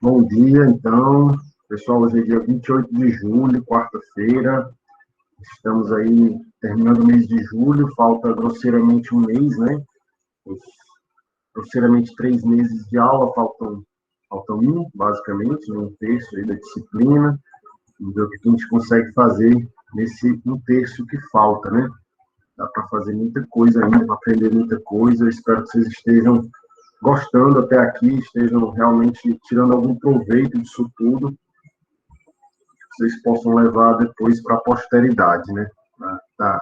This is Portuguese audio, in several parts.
Bom dia, então, pessoal, hoje é dia 28 de julho, quarta-feira, estamos aí terminando o mês de julho, falta grosseiramente um mês, né? Os, grosseiramente 3 meses de aula, faltam um, basicamente, um terço aí da disciplina, e ver o que a gente consegue fazer nesse um terço que falta, né? Dá para fazer muita coisa ainda, para aprender muita coisa, eu espero que vocês estejam gostando até aqui, estejam realmente tirando algum proveito disso tudo, vocês possam levar depois para a posteridade, né? Tá?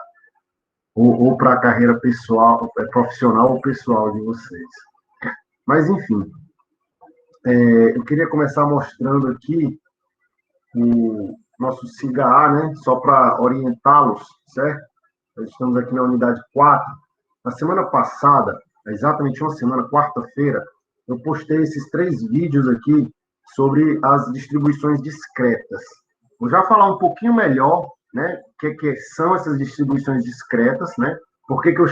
Ou para a carreira pessoal, profissional ou pessoal de vocês. Mas, enfim, eu queria começar mostrando aqui o nosso SIGA-A, né? Só para orientá-los, certo? Nós estamos aqui na unidade 4. Na semana passada, exatamente uma semana, quarta-feira, eu postei esses 3 vídeos aqui sobre as distribuições discretas. Vou já falar um pouquinho melhor, né, o que são essas distribuições discretas, né? Por que eu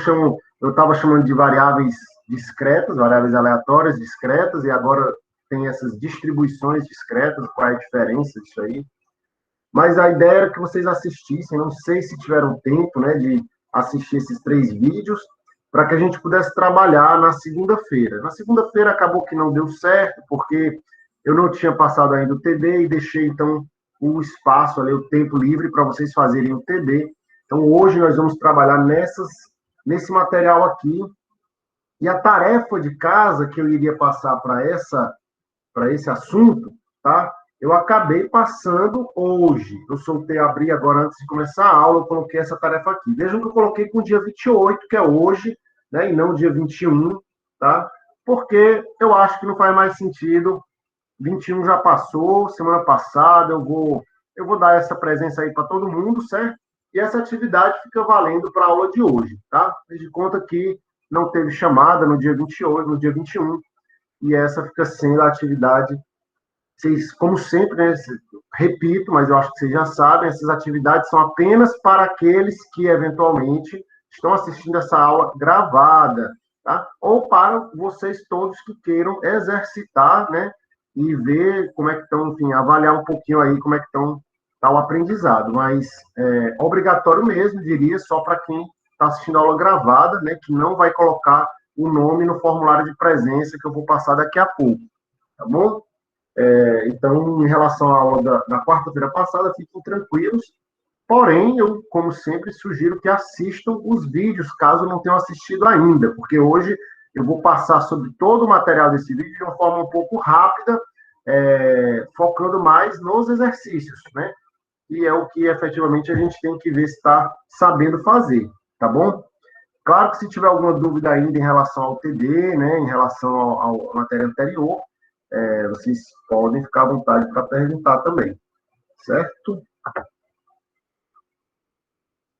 estava chamando de variáveis discretas, variáveis aleatórias discretas, e agora tem essas distribuições discretas, qual é a diferença disso aí? Mas a ideia era que vocês assistissem, não sei se tiveram tempo, né, de assistir esses 3 vídeos, para que a gente pudesse trabalhar na segunda-feira. Na segunda-feira acabou que não deu certo, porque eu não tinha passado ainda o TD e deixei, então, o espaço ali, o tempo livre para vocês fazerem o TD. Então, hoje nós vamos trabalhar nesse material aqui, e a tarefa de casa que eu iria passar para esse assunto, tá? Eu acabei passando hoje. Eu abri agora antes de começar a aula, eu coloquei essa tarefa aqui. Vejam que eu coloquei com o dia 28, que é hoje, né, e não o dia 21, tá? Porque eu acho que não faz mais sentido. 21 já passou, semana passada, eu vou dar essa presença aí para todo mundo, certo? E essa atividade fica valendo para a aula de hoje, tá? Fiz de conta que não teve chamada no dia 28, no dia 21, e essa fica sendo a atividade. Vocês, como sempre, né, repito, mas eu acho que vocês já sabem, essas atividades são apenas para aqueles que, eventualmente, estão assistindo essa aula gravada, tá? Ou para vocês todos que queiram exercitar, né, e ver como é que estão, enfim, avaliar um pouquinho aí como é que está o aprendizado. Mas é obrigatório mesmo, diria, só para quem está assistindo a aula gravada, né, que não vai colocar o nome no formulário de presença que eu vou passar daqui a pouco, tá bom? Então, em relação à aula da quarta-feira passada, fiquem tranquilos. Porém, eu, como sempre, sugiro que assistam os vídeos, caso não tenham assistido ainda, porque hoje eu vou passar sobre todo o material desse vídeo de uma forma um pouco rápida, focando mais nos exercícios, né? E é o que efetivamente a gente tem que ver se está sabendo fazer, tá bom? Claro que se tiver alguma dúvida ainda em relação ao TD, né, em relação à matéria anterior, vocês podem ficar à vontade para perguntar também, certo?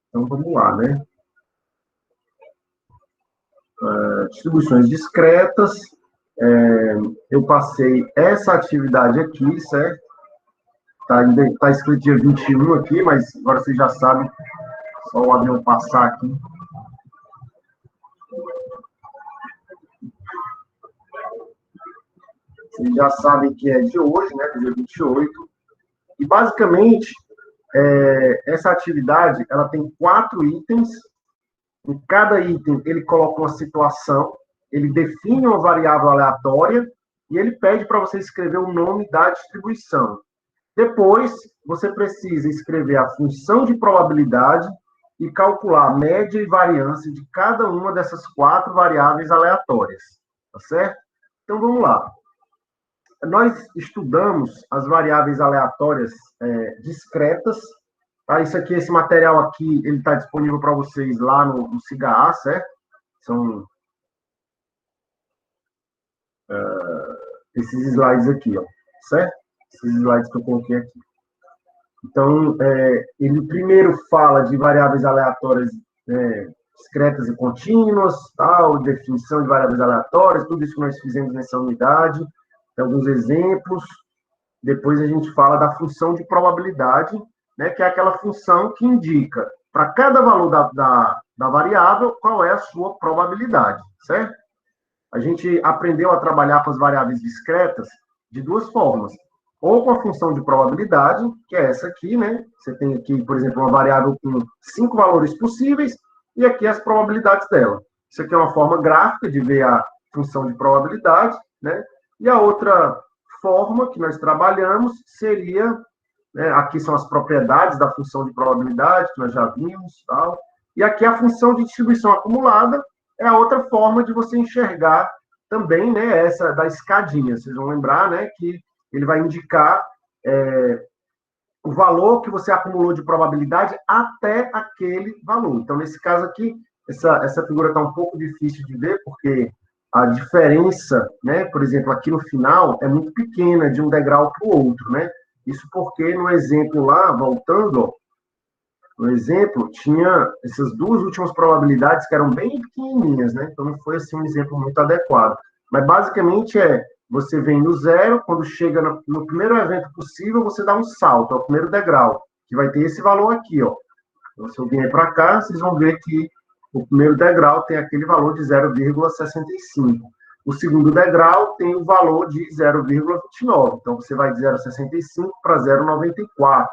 Então, vamos lá, né? Distribuições discretas. Eu passei essa atividade aqui, certo? Tá escrito dia 21 aqui, mas agora vocês já sabem, só o avião passar aqui. Vocês já sabem que é de hoje, né, do dia 28. E, basicamente, essa atividade, ela tem 4 itens. Em cada item, ele coloca uma situação, ele define uma variável aleatória e ele pede para você escrever o nome da distribuição. Depois, você precisa escrever a função de probabilidade e calcular a média e variância de cada uma dessas 4 variáveis aleatórias. Tá certo? Então, vamos lá. Nós estudamos as variáveis aleatórias discretas. Tá? Isso aqui, esse material aqui, ele está disponível para vocês lá no SIGA-A, certo? São esses slides aqui, ó, certo? Esses slides que eu coloquei aqui. Então, ele primeiro fala de variáveis aleatórias discretas e contínuas, tal, definição de variáveis aleatórias, tudo isso que nós fizemos nessa unidade, tem alguns exemplos. Depois a gente fala da função de probabilidade, né, que é aquela função que indica para cada valor da variável qual é a sua probabilidade, certo? A gente aprendeu a trabalhar com as variáveis discretas de duas formas. Ou com a função de probabilidade, que é essa aqui, né? Você tem aqui, por exemplo, uma variável com 5 valores possíveis, e aqui as probabilidades dela. Isso aqui é uma forma gráfica de ver a função de probabilidade, né? E a outra forma que nós trabalhamos seria, né, aqui são as propriedades da função de probabilidade, que nós já vimos, tal. E aqui a função de distribuição acumulada é a outra forma de você enxergar também, né, essa da escadinha. Vocês vão lembrar, né, que ele vai indicar o valor que você acumulou de probabilidade até aquele valor. Então, nesse caso aqui, essa figura está um pouco difícil de ver, porque a diferença, né, por exemplo, aqui no final, é muito pequena de um degrau para o outro, né? Isso porque no exemplo lá, voltando, ó, no exemplo, tinha essas duas últimas probabilidades que eram bem pequenininhas, né? Então, não foi assim um exemplo muito adequado. Mas, basicamente, você vem no zero, quando chega no primeiro evento possível, você dá um salto, é o primeiro degrau, que vai ter esse valor aqui, ó. Então, se eu vier para cá, vocês vão ver que o primeiro degrau tem aquele valor de 0,65. O segundo degrau tem o valor de 0,29. Então, você vai de 0,65 para 0,94.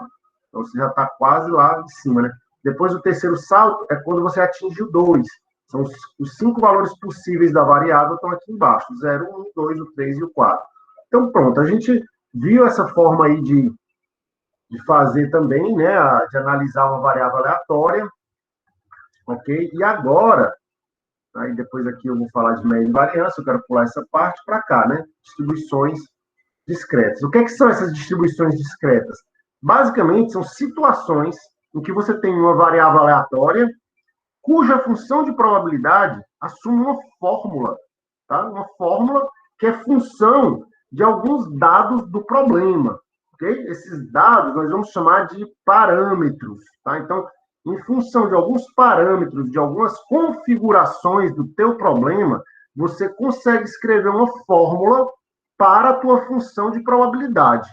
Então, você já está quase lá em cima, né? Depois, o terceiro salto é quando você atinge o 2. São os 5 valores possíveis da variável estão aqui embaixo. O 0, 1, 2, o 3 e o 4. Então, pronto. A gente viu essa forma aí de fazer também, né? De analisar uma variável aleatória. Ok? E agora, aí depois aqui eu vou falar de média invariância, eu quero pular essa parte para cá, né? Distribuições discretas. O que, que são essas distribuições discretas? Basicamente, são situações em que você tem uma variável aleatória cuja função de probabilidade assume uma fórmula, tá? Uma fórmula que é função de alguns dados do problema, ok? Esses dados nós vamos chamar de parâmetros, tá? Então, em função de alguns parâmetros, de algumas configurações do teu problema, você consegue escrever uma fórmula para a tua função de probabilidade.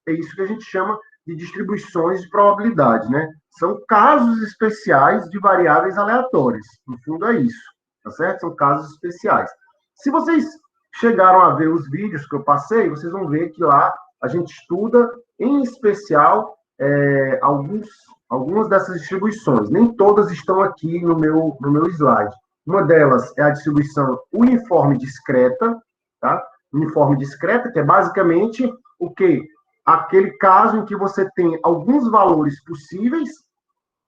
É isso que a gente chama de distribuições de probabilidade, né? São casos especiais de variáveis aleatórias. No fundo, é isso, tá certo? São casos especiais. Se vocês chegaram a ver os vídeos que eu passei, vocês vão ver que lá a gente estuda, em especial, algumas dessas distribuições. Nem todas estão aqui no meu slide. Uma delas é a distribuição uniforme discreta, tá? Uniforme discreta, que é basicamente o quê? Aquele caso em que você tem alguns valores possíveis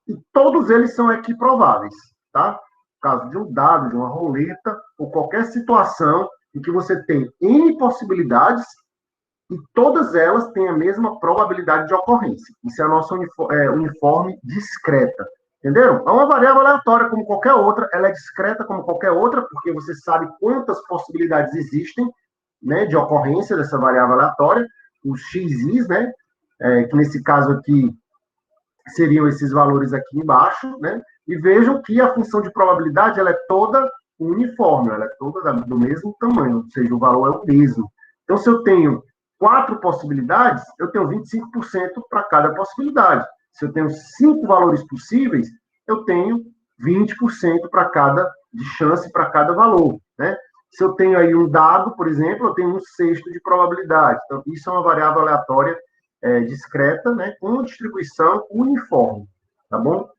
e todos eles são equiprováveis, tá? No caso de um dado, de uma roleta, ou qualquer situação em que você tem N possibilidades e todas elas têm a mesma probabilidade de ocorrência. Isso é a nossa uniforme discreta. Entenderam? É uma variável aleatória como qualquer outra, ela é discreta como qualquer outra, porque você sabe quantas possibilidades existem, né, de ocorrência dessa variável aleatória, os xis, né, que nesse caso aqui seriam esses valores aqui embaixo, né, e vejam que a função de probabilidade ela é toda uniforme, ela é toda do mesmo tamanho, ou seja, o valor é o mesmo. Então, se eu tenho 4 possibilidades, eu tenho 25% para cada possibilidade. Se eu tenho 5 valores possíveis, eu tenho 20% para cada de chance para cada valor, né? Se eu tenho aí um dado, por exemplo, eu tenho um sexto de probabilidade. Então, isso é uma variável aleatória discreta, né, com distribuição uniforme, tá bom?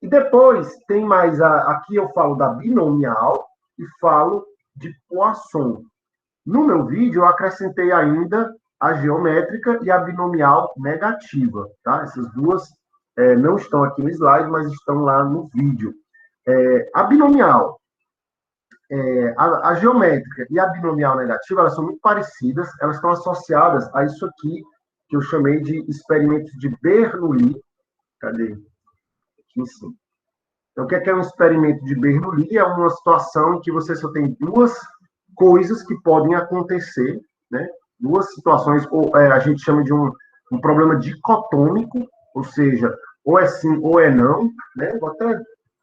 E depois tem mais, aqui eu falo da binomial e falo de Poisson. No meu vídeo, eu acrescentei ainda a geométrica e a binomial negativa, tá? Essas duas não estão aqui no slide, mas estão lá no vídeo. A binomial, a geométrica e a binomial negativa, elas são muito parecidas, elas estão associadas a isso aqui, que eu chamei de experimentos de Bernoulli. Cadê? Aqui em cima. Então, o que é um experimento de Bernoulli? É uma situação em que você só tem duas coisas que podem acontecer, né? Duas situações, ou a gente chama de um problema dicotômico, ou seja, ou é sim ou é não, né? Vou até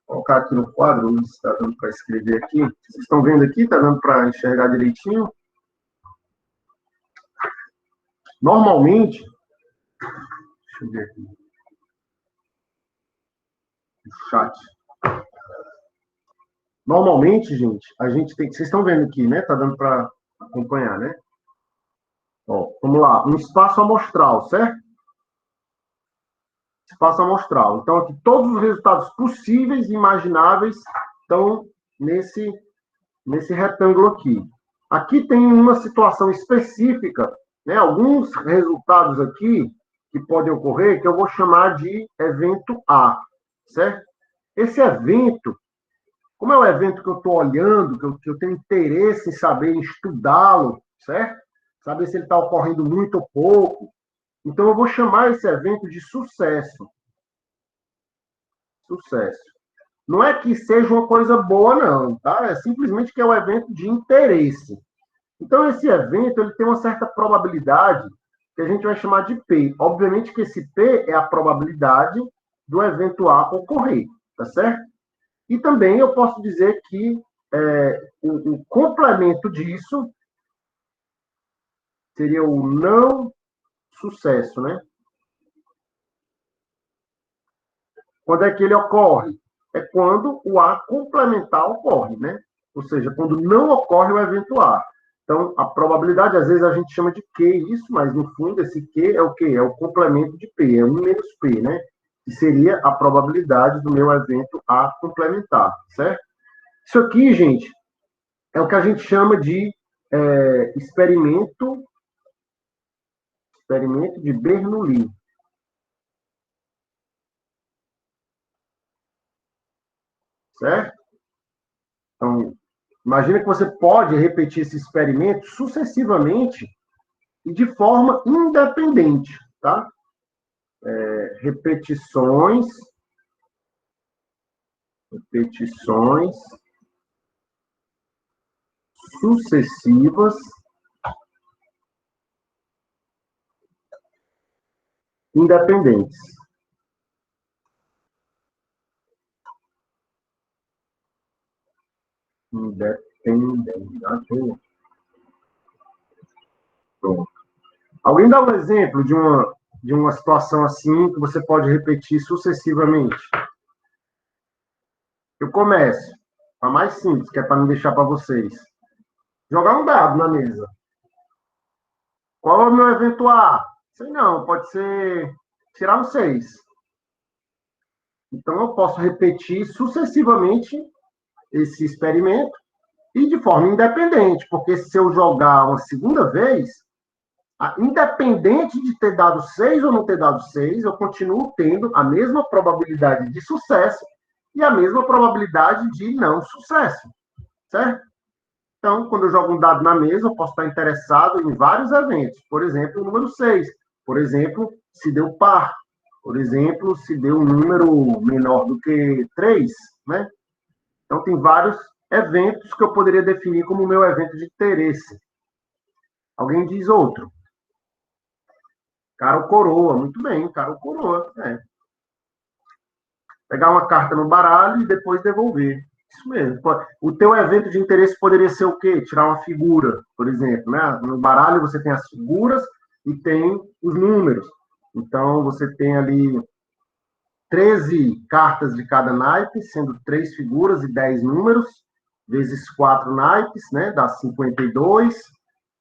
colocar aqui no quadro, não está dando para escrever aqui. Vocês estão vendo aqui? Está dando para enxergar direitinho? Normalmente, deixa eu ver aqui, o chat. Normalmente, gente, a gente tem. Vocês estão vendo aqui, né? Está dando para acompanhar, né? Ó, vamos lá, um espaço amostral, certo? Espaço amostral. Então, aqui, todos os resultados possíveis e imagináveis estão nesse retângulo aqui. Aqui tem uma situação específica, né? Alguns resultados aqui que podem ocorrer, que eu vou chamar de evento A, certo? Esse evento, como é o evento que eu estou olhando, que eu tenho interesse em saber, em estudá-lo, certo? Saber se ele está ocorrendo muito ou pouco. Então, eu vou chamar esse evento de sucesso. Sucesso. Não é que seja uma coisa boa, não, tá? É simplesmente que é um evento de interesse. Então, esse evento ele tem uma certa probabilidade que a gente vai chamar de P. Obviamente que esse P é a probabilidade do evento A ocorrer, tá certo? E também eu posso dizer que o complemento disso seria o não sucesso, né? Quando é que ele ocorre? É quando o A complementar ocorre, né? Ou seja, quando não ocorre o evento A. Então, a probabilidade, às vezes a gente chama de Q isso, mas no fundo esse Q é o quê? É o complemento de P, é 1 menos P, né? Que seria a probabilidade do meu evento A complementar, certo? Isso aqui, gente, é o que a gente chama de experimento de Bernoulli, certo? Então, imagina que você pode repetir esse experimento sucessivamente e de forma independente, tá? Repetições, repetições sucessivas independentes. Independente. Pronto. Alguém dá um exemplo de uma situação assim que você pode repetir sucessivamente? Eu começo. A mais simples, que é para não deixar para vocês. Jogar um dado na mesa. Qual é o meu evento A? Sei não, pode ser tirar um 6. Então, eu posso repetir sucessivamente esse experimento e de forma independente, porque se eu jogar uma segunda vez, independente de ter dado 6 ou não ter dado 6, eu continuo tendo a mesma probabilidade de sucesso e a mesma probabilidade de não sucesso, certo? Então, quando eu jogo um dado na mesa, eu posso estar interessado em vários eventos. Por exemplo, o número 6. Por exemplo, se deu par. Por exemplo, se deu um número menor do que 3, né? Então, tem vários eventos que eu poderia definir como meu evento de interesse. Alguém diz outro. Cara ou coroa. Muito bem, cara ou coroa. Pegar uma carta no baralho e depois devolver. Isso mesmo. O teu evento de interesse poderia ser o quê? Tirar uma figura, por exemplo, né? No baralho você tem as figuras e tem os números. Então você tem ali 13 cartas de cada naipe, sendo 3 figuras e 10 números, vezes 4 naipes, né? Dá 52.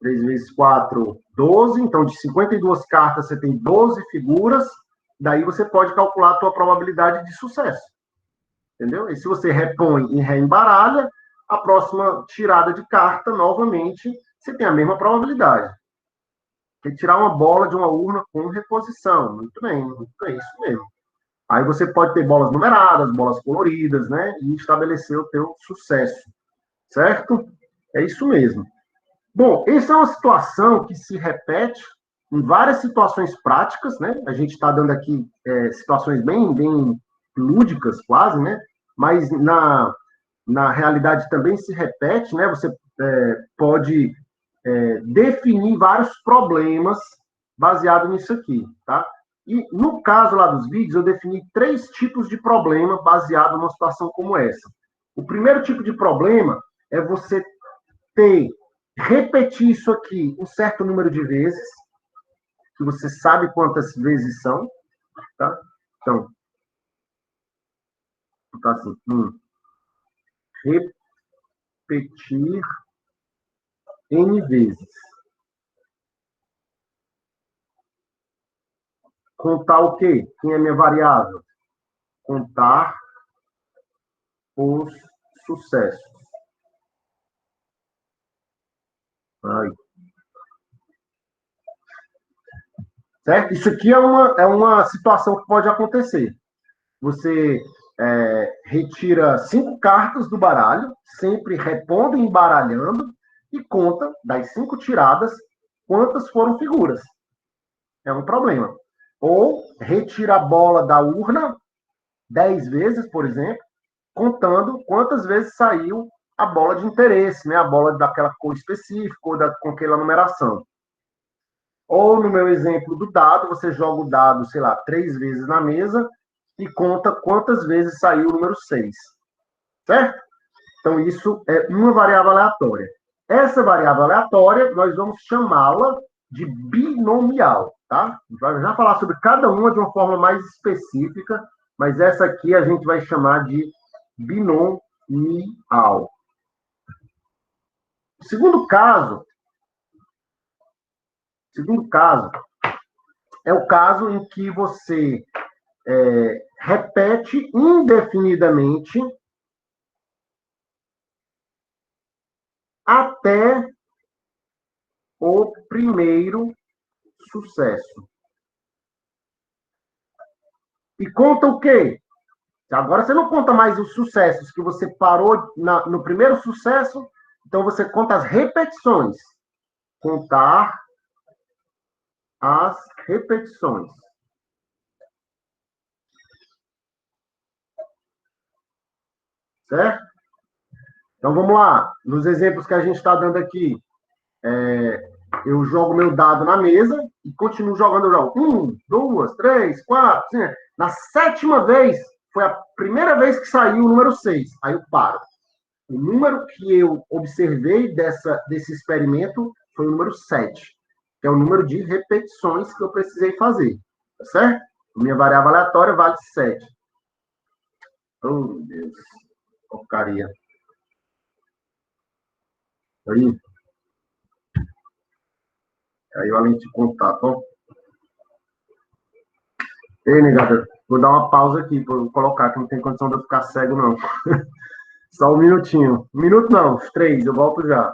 3 vezes 4, 12. Então, de 52 cartas, você tem 12 figuras. Daí você pode calcular a tua probabilidade de sucesso. Entendeu? E se você repõe e reembaralha, a próxima tirada de carta, novamente, você tem a mesma probabilidade. Que é tirar uma bola de uma urna com reposição. Muito bem, isso mesmo. Aí você pode ter bolas numeradas, bolas coloridas, né? E estabelecer o teu sucesso. Certo? É isso mesmo. Bom, essa é uma situação que se repete em várias situações práticas, né? A gente está dando aqui situações bem lúdicas, quase, né? Mas na realidade também se repete, né? Você pode definir vários problemas baseado nisso aqui, tá? E no caso lá dos vídeos, eu defini 3 tipos de problema baseado numa situação como essa. O primeiro tipo de problema é você repetir isso aqui um certo número de vezes, que você sabe quantas vezes são, tá? Então, tá assim, repetir N vezes. contar o quê? Quem é minha variável? Contar os sucessos. Aí. Certo? Isso aqui é uma situação que pode acontecer. Você retira 5 cartas do baralho, sempre repondo e embaralhando, e conta das 5 tiradas quantas foram figuras. É um problema. Ou retira a bola da urna 10 vezes, por exemplo, contando quantas vezes saiu a bola de interesse, né? A bola daquela cor específica ou com aquela numeração. Ou, no meu exemplo do dado, você joga o dado, sei lá, 3 vezes na mesa e conta quantas vezes saiu o número 6. Certo? Então, isso é uma variável aleatória. Essa variável aleatória, nós vamos chamá-la de binomial, tá? A gente vai já falar sobre cada uma de uma forma mais específica, mas essa aqui a gente vai chamar de binomial. O segundo caso é o caso em que você repete indefinidamente até o primeiro sucesso. E conta o quê? Agora você não conta mais os sucessos que você parou no primeiro sucesso, então você conta as repetições. Contar as repetições. Certo? Então vamos lá. Nos exemplos que a gente está dando aqui, eu jogo meu dado na mesa e continuo jogando. Eu jogo 1, 2, 3, 4, 5. Na 7ª vez, foi a primeira vez que saiu o número 6. Aí eu paro. O número que eu observei desse experimento foi o número 7, que é o número de repetições que eu precisei fazer. Tá certo? Minha variável aleatória vale 7. Oh, meu Deus. Porcaria. Aí. Caiu a lente de contato, ó. Ei, negada, vou dar uma pausa aqui para eu colocar, que não tem condição de eu ficar cego, não. Só um minutinho. Um minuto não, uns 3, eu volto já.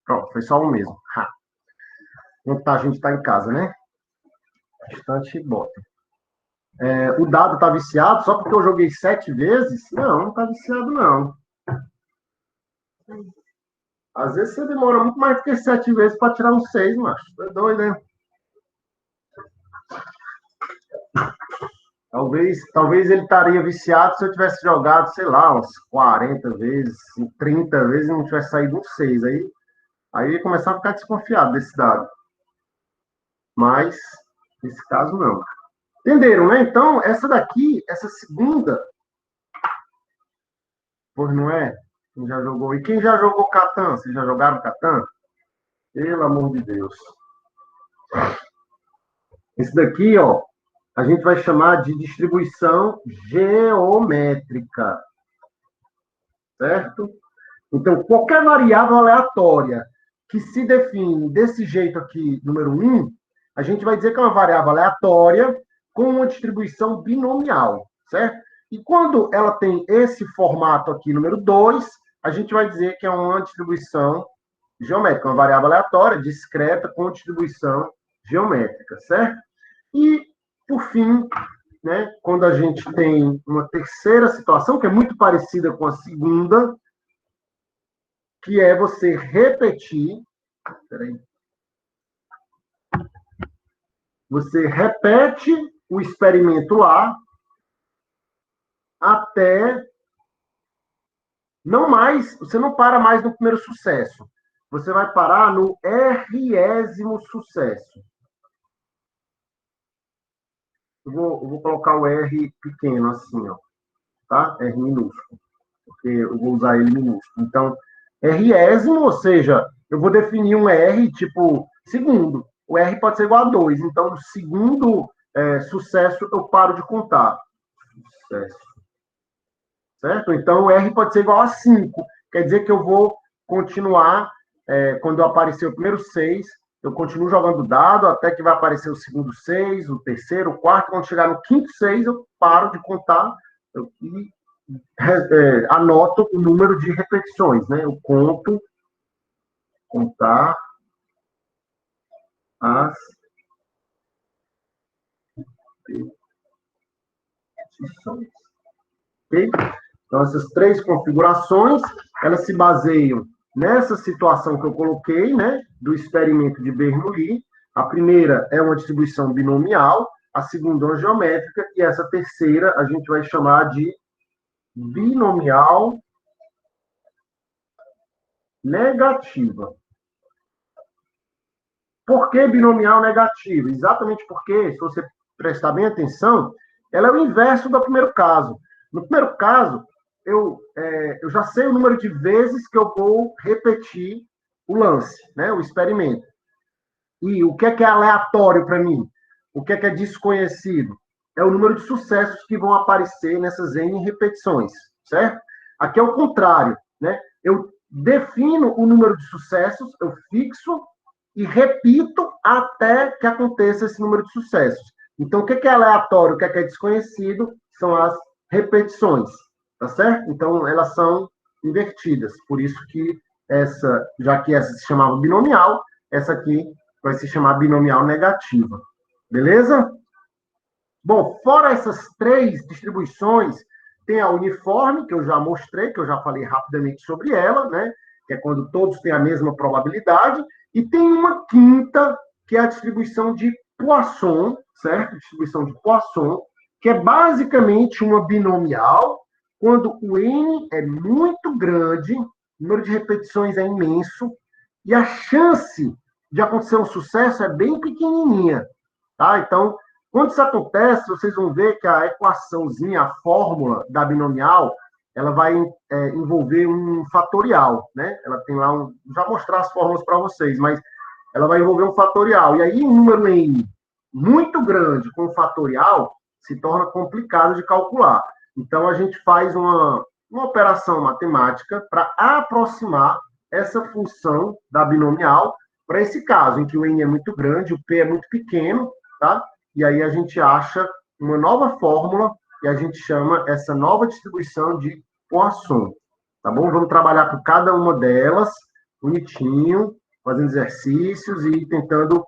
Pronto, foi só um mesmo. A gente está em casa, né? Bastante bota. O dado está viciado só porque eu joguei 7 vezes? Não, não está viciado, não. Às vezes você demora muito mais do que 7 vezes para tirar um 6, macho. É doido, né? Talvez ele estaria viciado se eu tivesse jogado, sei lá, umas 40 vezes, 30 vezes e não tivesse saído um 6. Aí ia começar a ficar desconfiado desse dado. Mas, nesse caso, não. Entenderam, né? Então, essa segunda, pois não é? Quem já jogou? E quem já jogou Catan? Vocês já jogaram Catan? Pelo amor de Deus. Esse daqui, ó, a gente vai chamar de distribuição geométrica. Certo? Então, qualquer variável aleatória que se define desse jeito aqui, número 1, a gente vai dizer que é uma variável aleatória com uma distribuição binomial, certo? E quando ela tem esse formato aqui, número 2, a gente vai dizer que é uma distribuição geométrica, uma variável aleatória, discreta, com distribuição geométrica, certo? E, por fim, né, quando a gente tem uma terceira situação, que é muito parecida com a segunda, que é você repetir. Peraí. Você repete o experimento lá até não mais, você não para mais no primeiro sucesso. Você vai parar no R º sucesso. Eu vou colocar o R pequeno assim, ó, tá? R minúsculo, porque eu vou usar ele minúsculo. Então, R º, ou seja, eu vou definir um R tipo segundo. O R pode ser igual a 2. Então, no segundo sucesso, eu paro de contar. Sucesso. Certo? Então, o R pode ser igual a 5. Quer dizer que eu vou continuar, quando aparecer o primeiro 6, eu continuo jogando dado até que vai aparecer o segundo 6, o terceiro, o quarto. Quando chegar no quinto 6, eu paro de contar e anoto o número de repetições. Né? Eu contar as repetições. Ok? Então, essas três configurações, elas se baseiam nessa situação que eu coloquei, né, do experimento de Bernoulli. A primeira é uma distribuição binomial, a segunda uma geométrica, e essa terceira a gente vai chamar de binomial negativa. Por que binomial negativa? Exatamente porque, se você prestar bem atenção, ela é o inverso do primeiro caso. No primeiro caso, eu já sei o número de vezes que eu vou repetir o lance, né, o experimento. E o que é aleatório para mim? O que é desconhecido? É o número de sucessos que vão aparecer nessas N repetições, certo? Aqui é o contrário, né? Eu defino o número de sucessos, eu fixo e repito até que aconteça esse número de sucessos. Então, o que é aleatório, o que é desconhecido, são as repetições, tá certo? Então, elas são invertidas. Por isso que já que essa se chamava binomial, essa aqui vai se chamar binomial negativa. Beleza? Bom, fora essas três distribuições, tem a uniforme, que eu já mostrei, que eu já falei rapidamente sobre ela, né? Que é quando todos têm a mesma probabilidade. E tem uma quinta, que é a distribuição de Poisson, certo? Distribuição de Poisson, que é basicamente uma binomial, quando o N é muito grande, o número de repetições é imenso, e a chance de acontecer um sucesso é bem pequenininha, tá? Então, quando isso acontece, vocês vão ver que a equaçãozinha, a fórmula da binomial, ela vai envolver um fatorial, né? Ela tem lá já mostrar as fórmulas para vocês, mas ela vai envolver um fatorial. E aí, um número n muito grande com fatorial se torna complicado de calcular. Então, a gente faz uma operação matemática para aproximar essa função da binomial para esse caso, em que o n é muito grande, o p é muito pequeno, tá? E aí a gente acha uma nova fórmula e a gente chama essa nova distribuição de Poisson, tá bom? Vamos trabalhar com cada uma delas, bonitinho, fazendo exercícios e tentando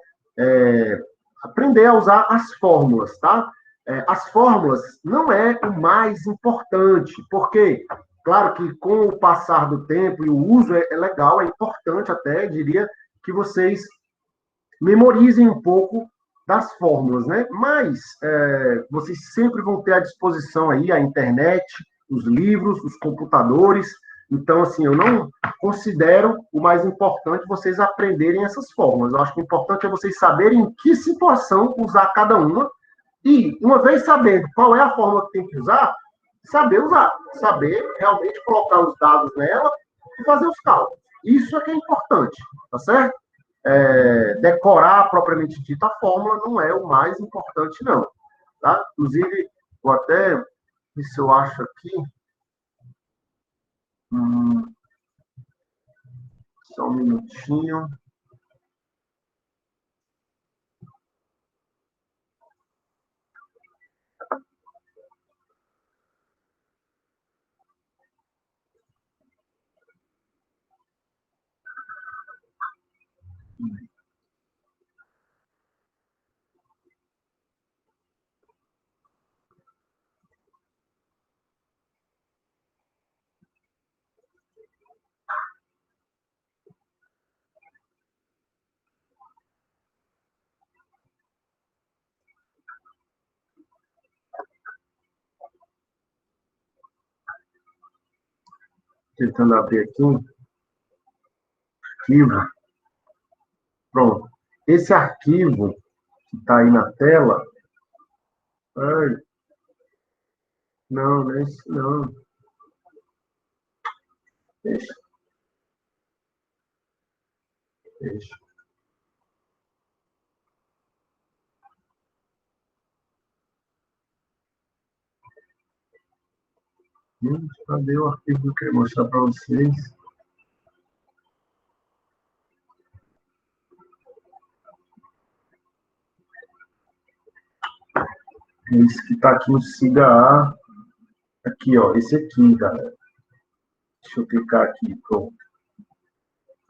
aprender a usar as fórmulas, tá? As fórmulas não é o mais importante, porque, claro que com o passar do tempo e o uso é legal, é importante até, diria, que vocês memorizem um pouco das fórmulas, né? Mas vocês sempre vão ter à disposição aí a internet, os livros, os computadores. Então, assim, eu não considero o mais importante vocês aprenderem essas fórmulas. Eu acho que o importante é vocês saberem em que situação usar cada uma e, uma vez sabendo qual é a fórmula que tem que usar, saber usar, saber realmente colocar os dados nela e fazer os cálculos. Isso é que é importante, tá certo? Decorar propriamente dita a fórmula não é o mais importante, não. Tá? Inclusive, vou até ver se eu acho aqui. Só um minutinho. Tentando abrir aqui um arquivo. Pronto. Esse arquivo que está aí na tela. Ai, não, não é isso, não. Deixa, deixa. Cadê o arquivo que eu queria mostrar para vocês? Esse que está aqui no SIGA A. Aqui, ó, esse aqui, galera. Deixa eu clicar aqui, pronto.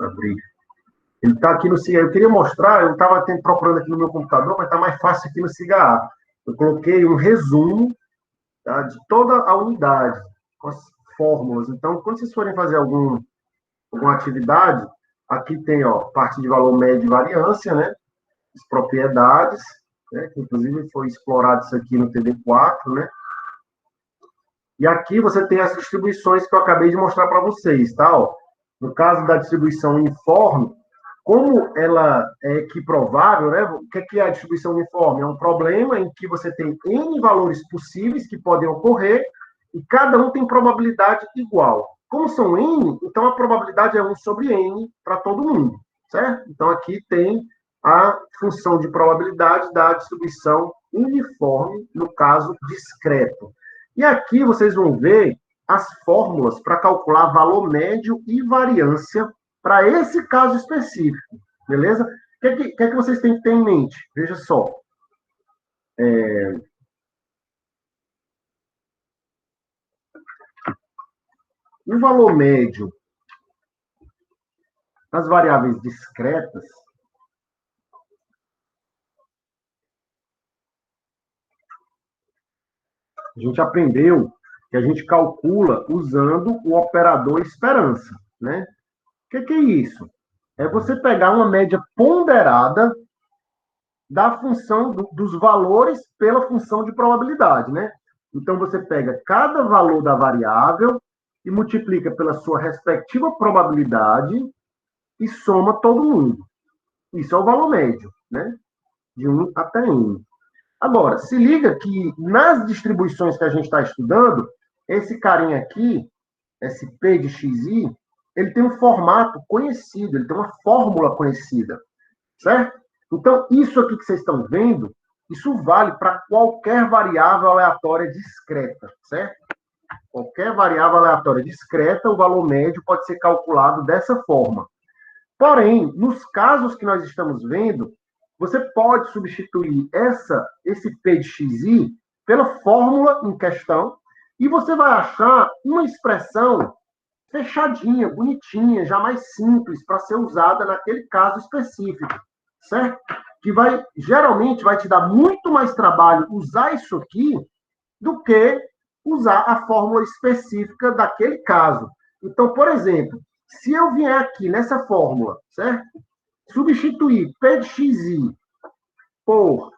Abrir. Ele está aqui no SIGA A. Eu queria mostrar, eu estava procurando aqui no meu computador, mas está mais fácil aqui no SIGA A. Eu coloquei um resumo, tá, de toda a unidade, com as fórmulas. Então, quando vocês forem fazer alguma atividade, aqui tem, ó, parte de valor médio e variância, né? As propriedades, né? Que inclusive foi explorado isso aqui no TD4, né? E aqui você tem as distribuições que eu acabei de mostrar para vocês, tá? Ó, no caso da distribuição uniforme, como ela é equiprovável, né? O que é a distribuição uniforme? É um problema em que você tem N valores possíveis que podem ocorrer e cada um tem probabilidade igual. Como são N, então a probabilidade é 1 sobre N para todo mundo, certo? Então aqui tem a função de probabilidade da distribuição uniforme, no caso discreto. E aqui vocês vão ver as fórmulas para calcular valor médio e variância para esse caso específico, beleza? O que é que vocês têm que ter em mente? Veja só. O valor médio das variáveis discretas, a gente aprendeu que a gente calcula usando o operador esperança, né? O que é isso? É você pegar uma média ponderada da função dos valores pela função de probabilidade, né? Então, você pega cada valor da variável e multiplica pela sua respectiva probabilidade e soma todo mundo. Isso é o valor médio, né? De 1 até n. Agora, se liga que nas distribuições que a gente está estudando, esse carinha aqui, esse P de xi, ele tem um formato conhecido, ele tem uma fórmula conhecida, certo? Então, isso aqui que vocês estão vendo, isso vale para qualquer variável aleatória discreta, certo? Qualquer variável aleatória discreta, o valor médio pode ser calculado dessa forma. Porém, nos casos que nós estamos vendo, você pode substituir esse P de xi pela fórmula em questão e você vai achar uma expressão fechadinha, bonitinha, já mais simples para ser usada naquele caso específico, certo? Que geralmente vai te dar muito mais trabalho usar isso aqui do que usar a fórmula específica daquele caso. Então, por exemplo, se eu vier aqui nessa fórmula, certo? Substituir P de xi por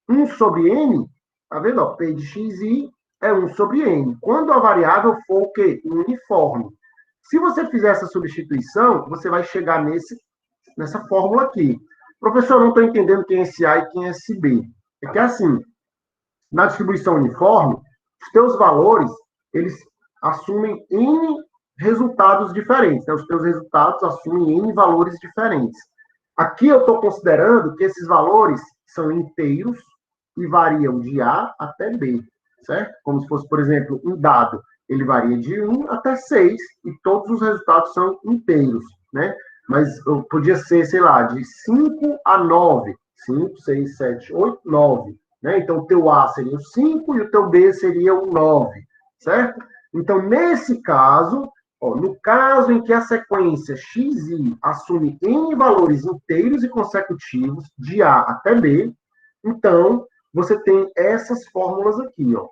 1 sobre n, tá vendo? Ó, P de xi é 1 sobre n. Quando a variável for o quê? Uniforme. Se você fizer essa substituição, você vai chegar nessa fórmula aqui. Professor, não estou entendendo quem é esse A e quem é esse B. É que assim, na distribuição uniforme, os teus valores, eles assumem N resultados diferentes. Né? Os teus resultados assumem N valores diferentes. Aqui eu estou considerando que esses valores são inteiros e variam de A até B, certo? Como se fosse, por exemplo, um dado. Ele varia de 1 até 6 e todos os resultados são inteiros, né? Mas podia ser, sei lá, de 5 a 9. 5, 6, 7, 8, 9. Né? Então, o teu A seria o 5 e o teu B seria o 9, certo? Então, nesse caso, ó, no caso em que a sequência xi assume n valores inteiros e consecutivos, de A até B, então, você tem essas fórmulas aqui, ó.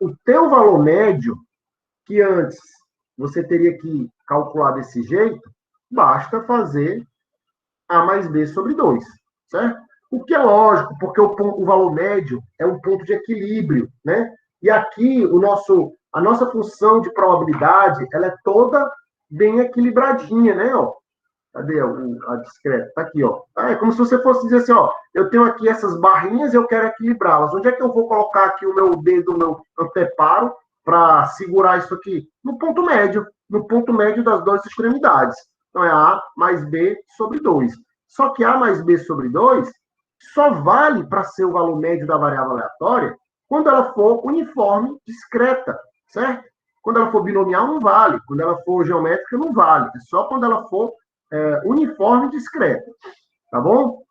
O teu valor médio, que antes você teria que calcular desse jeito, basta fazer A mais B sobre 2, certo? O que é lógico, porque o valor médio é um ponto de equilíbrio, né? E aqui o nosso A nossa função de probabilidade, ela é toda bem equilibradinha, né? Ó. Cadê a discreta? Tá aqui, ó. É como se você fosse dizer assim, ó, eu tenho aqui essas barrinhas e eu quero equilibrá-las. Onde é que eu vou colocar aqui o meu dedo, o meu anteparo, para segurar isso aqui? No ponto médio das duas extremidades. Então, é A mais B sobre 2. Só que A mais B sobre 2 só vale para ser o valor médio da variável aleatória quando ela for uniforme discreta, certo? Quando ela for binomial, não vale. Quando ela for geométrica, não vale. É só quando ela for uniforme discreta, tá bom?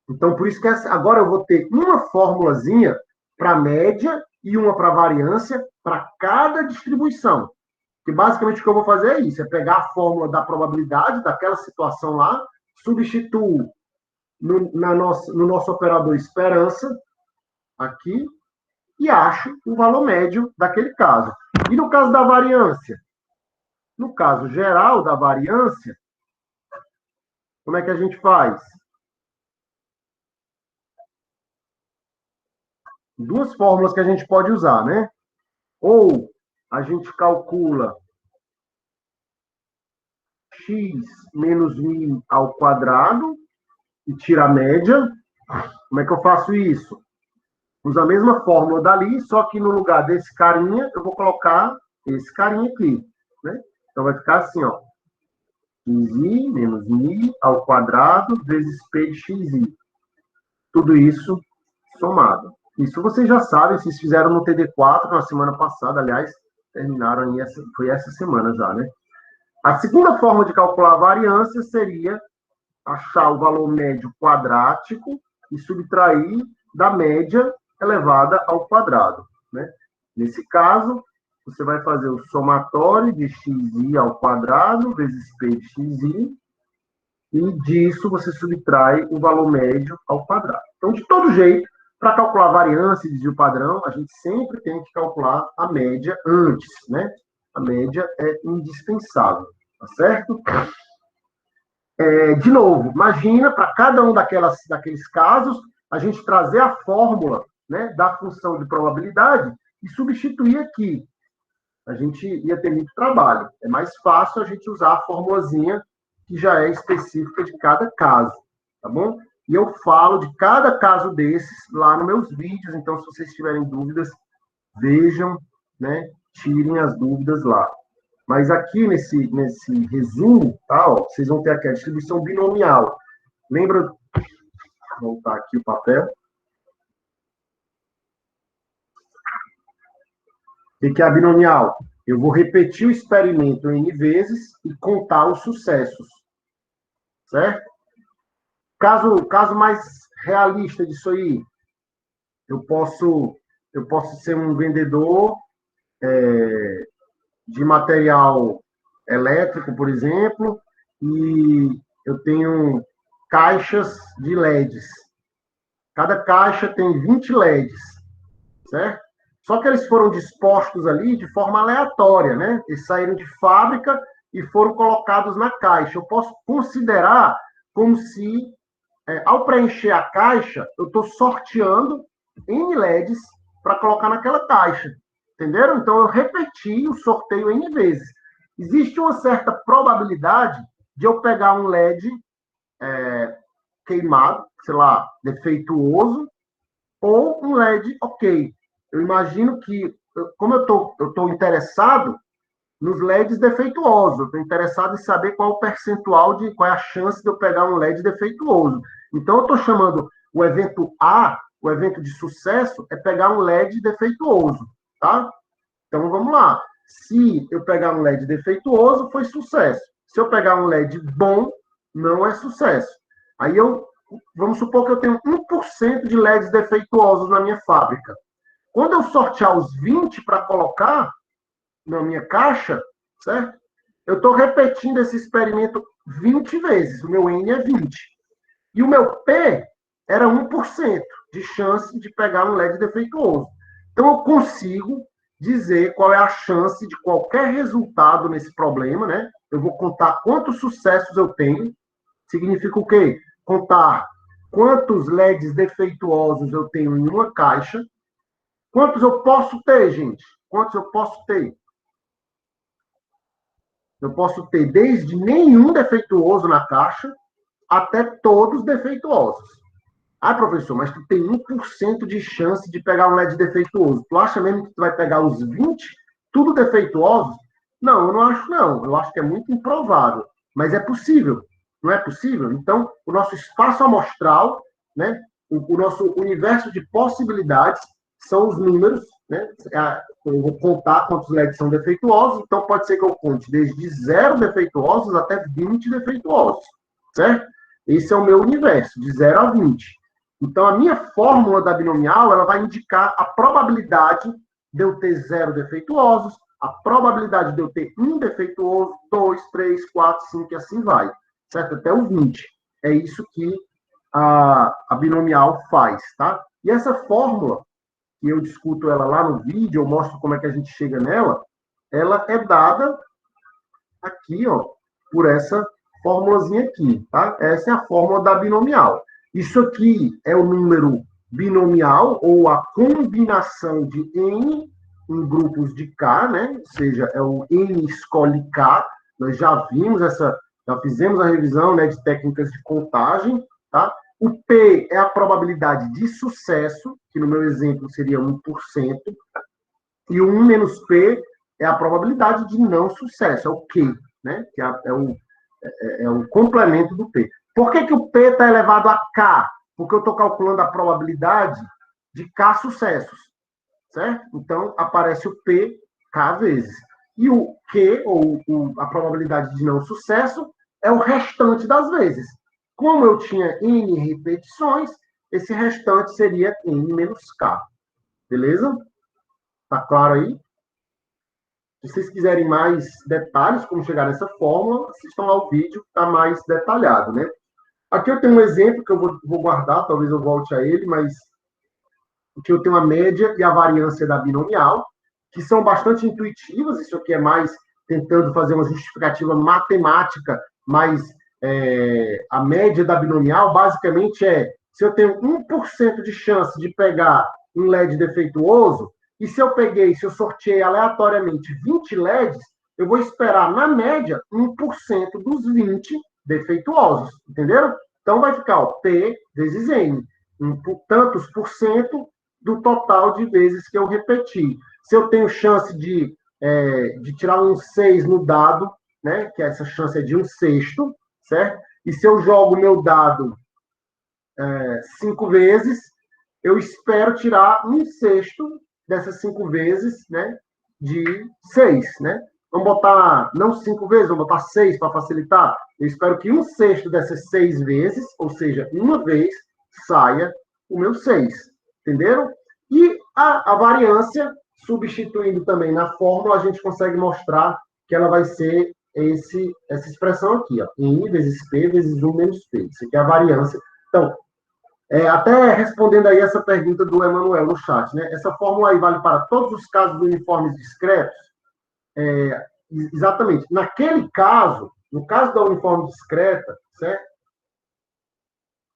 Então, por isso que agora eu vou ter uma formulazinha para média e uma para variância para cada distribuição. Que basicamente o que eu vou fazer é isso, é pegar a fórmula da probabilidade daquela situação lá, substituo no nosso operador esperança, aqui, e acho o valor médio daquele caso. E no caso da variância? No caso geral da variância, como é que a gente faz? Duas fórmulas que a gente pode usar, né? Ou a gente calcula x menos μ ao quadrado e tira a média. Como é que eu faço isso? Uso a mesma fórmula dali, só que no lugar desse carinha, eu vou colocar esse carinha aqui, né? Então, vai ficar assim, ó. xi menos μ ao quadrado vezes p de xi. Tudo isso somado. Isso vocês já sabem, vocês fizeram no TD4 na semana passada, aliás, terminaram aí, foi essa semana já, né? A segunda forma de calcular a variância seria achar o valor médio quadrático e subtrair da média elevada ao quadrado, né? Nesse caso, você vai fazer o somatório de xi ao quadrado vezes p de xi, e disso você subtrai o valor médio ao quadrado. Então, de todo jeito, para calcular variância e desvio padrão, a gente sempre tem que calcular a média antes, né? A média é indispensável, tá certo? De novo, imagina, para cada um daqueles casos, a gente trazer a fórmula, né, da função de probabilidade e substituir aqui. A gente ia ter muito trabalho. É mais fácil a gente usar a formulazinha que já é específica de cada caso, tá bom? E eu falo de cada caso desses lá nos meus vídeos, então se vocês tiverem dúvidas, vejam, né? Tirem as dúvidas lá. Mas aqui nesse resumo, tá, ó, vocês vão ter aqui a distribuição binomial. Lembra? Vou voltar aqui o papel. O que é a binomial? Eu vou repetir o experimento N vezes e contar os sucessos. Certo? Caso mais realista disso aí, eu posso ser um vendedor de material elétrico, por exemplo, e eu tenho caixas de LEDs. Cada caixa tem 20 LEDs, certo? Só que eles foram dispostos ali de forma aleatória, né? Eles saíram de fábrica e foram colocados na caixa. Eu posso considerar como se, ao preencher a caixa, eu estou sorteando N LEDs para colocar naquela caixa. Entenderam? Então, eu repeti o sorteio N vezes. Existe uma certa probabilidade de eu pegar um LED queimado, sei lá, defeituoso, ou um LED ok. Eu imagino que, como eu estou interessado nos LEDs defeituosos, eu estou interessado em saber qual o percentual qual é a chance de eu pegar um LED defeituoso. Então, eu estou chamando o evento A, o evento de sucesso, é pegar um LED defeituoso, tá? Então, vamos lá. Se eu pegar um LED defeituoso, foi sucesso. Se eu pegar um LED bom, não é sucesso. Aí vamos supor que eu tenho 1% de LEDs defeituosos na minha fábrica. Quando eu sortear os 20 para colocar na minha caixa, certo? Eu estou repetindo esse experimento 20 vezes. O meu N é 20. E o meu P era 1% de chance de pegar um LED defeituoso. Então, eu consigo dizer qual é a chance de qualquer resultado nesse problema, né? Eu vou contar quantos sucessos eu tenho. Significa o quê? Contar quantos LEDs defeituosos eu tenho em uma caixa. Quantos eu posso ter, gente? Quantos eu posso ter? Eu posso ter desde nenhum defeituoso na caixa até todos defeituosos. Ah, professor, mas tu tem 1% de chance de pegar um LED defeituoso. Tu acha mesmo que tu vai pegar os 20, tudo defeituosos? Não, eu não acho, não. Eu acho que é muito improvável. Mas é possível. Não é possível? Então, o nosso espaço amostral, né, o nosso universo de possibilidades são os números, né? Eu vou contar quantos LEDs são defeituosos, então pode ser que eu conte desde 0 defeituosos até 20 defeituosos, certo? Esse é o meu universo, de 0 a 20. Então, a minha fórmula da binomial, ela vai indicar a probabilidade de eu ter 0 defeituosos, a probabilidade de eu ter 1 defeituoso, 2, 3, 4, 5 e assim vai, certo? Até o 20. É isso que a binomial faz, tá? E essa fórmula, que eu discuto ela lá no vídeo, eu mostro como é que a gente chega nela, ela é dada aqui, ó, por essa formulazinha aqui, tá? Essa é a fórmula da binomial. Isso aqui é o número binomial, ou a combinação de N em grupos de K, né? Ou seja, é o N escolhe K. Nós já vimos já fizemos a revisão, né, de técnicas de contagem, tá? O P é a probabilidade de sucesso, que no meu exemplo seria 1%, e o 1 menos P é a probabilidade de não sucesso, é o Q, né? Que é o complemento do P. Por que o P está elevado a K? Porque eu estou calculando a probabilidade de K sucessos, certo? Então, aparece o P K vezes. E o Q, ou a probabilidade de não sucesso, é o restante das vezes. Como eu tinha N repetições, esse restante seria N menos K. Beleza? Tá claro aí? Se vocês quiserem mais detalhes, como chegar nessa fórmula, assistam ao vídeo, está mais detalhado, né? Aqui eu tenho um exemplo que eu vou guardar, talvez eu volte a ele, mas aqui eu tenho a média e a variância da binomial, que são bastante intuitivas. Isso aqui é mais tentando fazer uma justificativa matemática, mas a média da binomial basicamente se eu tenho 1% de chance de pegar um LED defeituoso, e se eu sorteei aleatoriamente 20 LEDs, eu vou esperar, na média, 1% dos 20 defeituosos, entenderam? Então, vai ficar P vezes N, tantos por cento do total de vezes que eu repeti. Se eu tenho chance de tirar um 6 no dado, né, que essa chance é de 1/6, certo? E se eu jogo o meu dado 5 vezes, eu espero tirar 1/6 dessas 5 vezes, né, de 6, né? Vamos botar, não 5 vezes, vamos botar 6 para facilitar. Eu espero que 1/6 dessas 6 vezes, ou seja, uma vez, saia o meu 6. Entenderam? E a variância, substituindo também na fórmula, a gente consegue mostrar que ela vai ser essa expressão aqui, ó, N vezes P vezes 1 menos P. Isso aqui é a variância. Então, até respondendo aí essa pergunta do Emanuel no chat, né? Essa fórmula aí vale para todos os casos de uniformes discretos? Exatamente. Naquele caso, no caso da uniforme discreta, certo?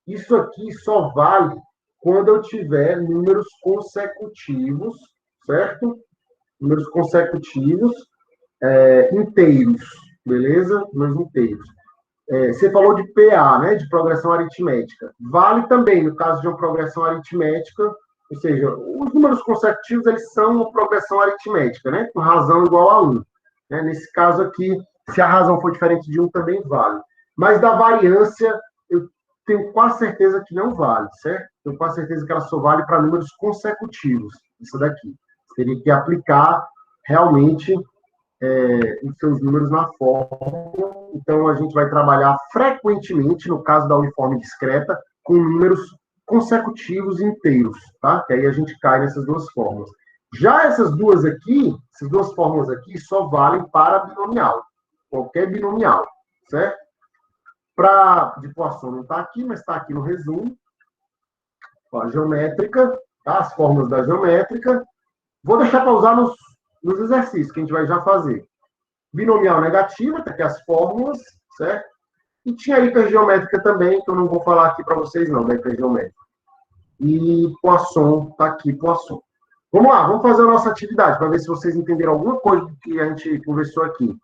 Isso aqui só vale quando eu tiver números consecutivos, certo? Números consecutivos inteiros, beleza? Números inteiros. Você falou de PA, né, de progressão aritmética. Vale também no caso de uma progressão aritmética, ou seja, os números consecutivos eles são uma progressão aritmética, né, com razão igual a 1. Né? Nesse caso aqui, se a razão for diferente de 1, também vale. Mas da variância, eu tenho quase certeza que não vale, certo? Tenho quase certeza que ela só vale para números consecutivos, isso daqui. Você teria que aplicar realmente os seus números na fórmula. Então, a gente vai trabalhar frequentemente, no caso da uniforme discreta, com números consecutivos inteiros, tá? Que aí a gente cai nessas duas fórmulas. Já essas duas fórmulas aqui, só valem para binomial. Qualquer binomial, certo? De Poisson não está aqui, mas está aqui no resumo. Ó, a geométrica, tá? As fórmulas da geométrica. Vou deixar para usar nos exercícios que a gente vai já fazer. Binomial negativa, tá aqui as fórmulas, certo? E tinha a hipergeométrica também, que eu não vou falar aqui para vocês não, da hipergeométrica. E Poisson, tá aqui Poisson. Vamos lá, vamos fazer a nossa atividade, para ver se vocês entenderam alguma coisa do que a gente conversou aqui.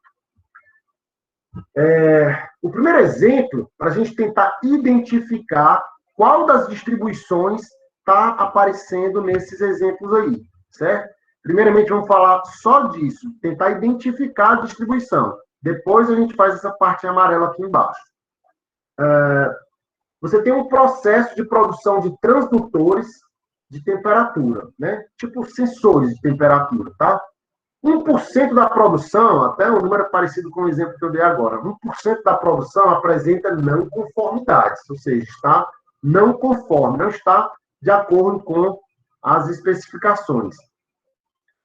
O primeiro exemplo, para a gente tentar identificar qual das distribuições está aparecendo nesses exemplos aí, certo? Primeiramente, vamos falar só disso, tentar identificar a distribuição. Depois a gente faz essa parte amarela aqui embaixo. Você tem um processo de produção de transdutores de temperatura, né? Tipo sensores de temperatura, tá? 1% da produção, até um número parecido com o exemplo que eu dei agora, 1% da produção apresenta não conformidades, ou seja, está não conforme, não está de acordo com as especificações.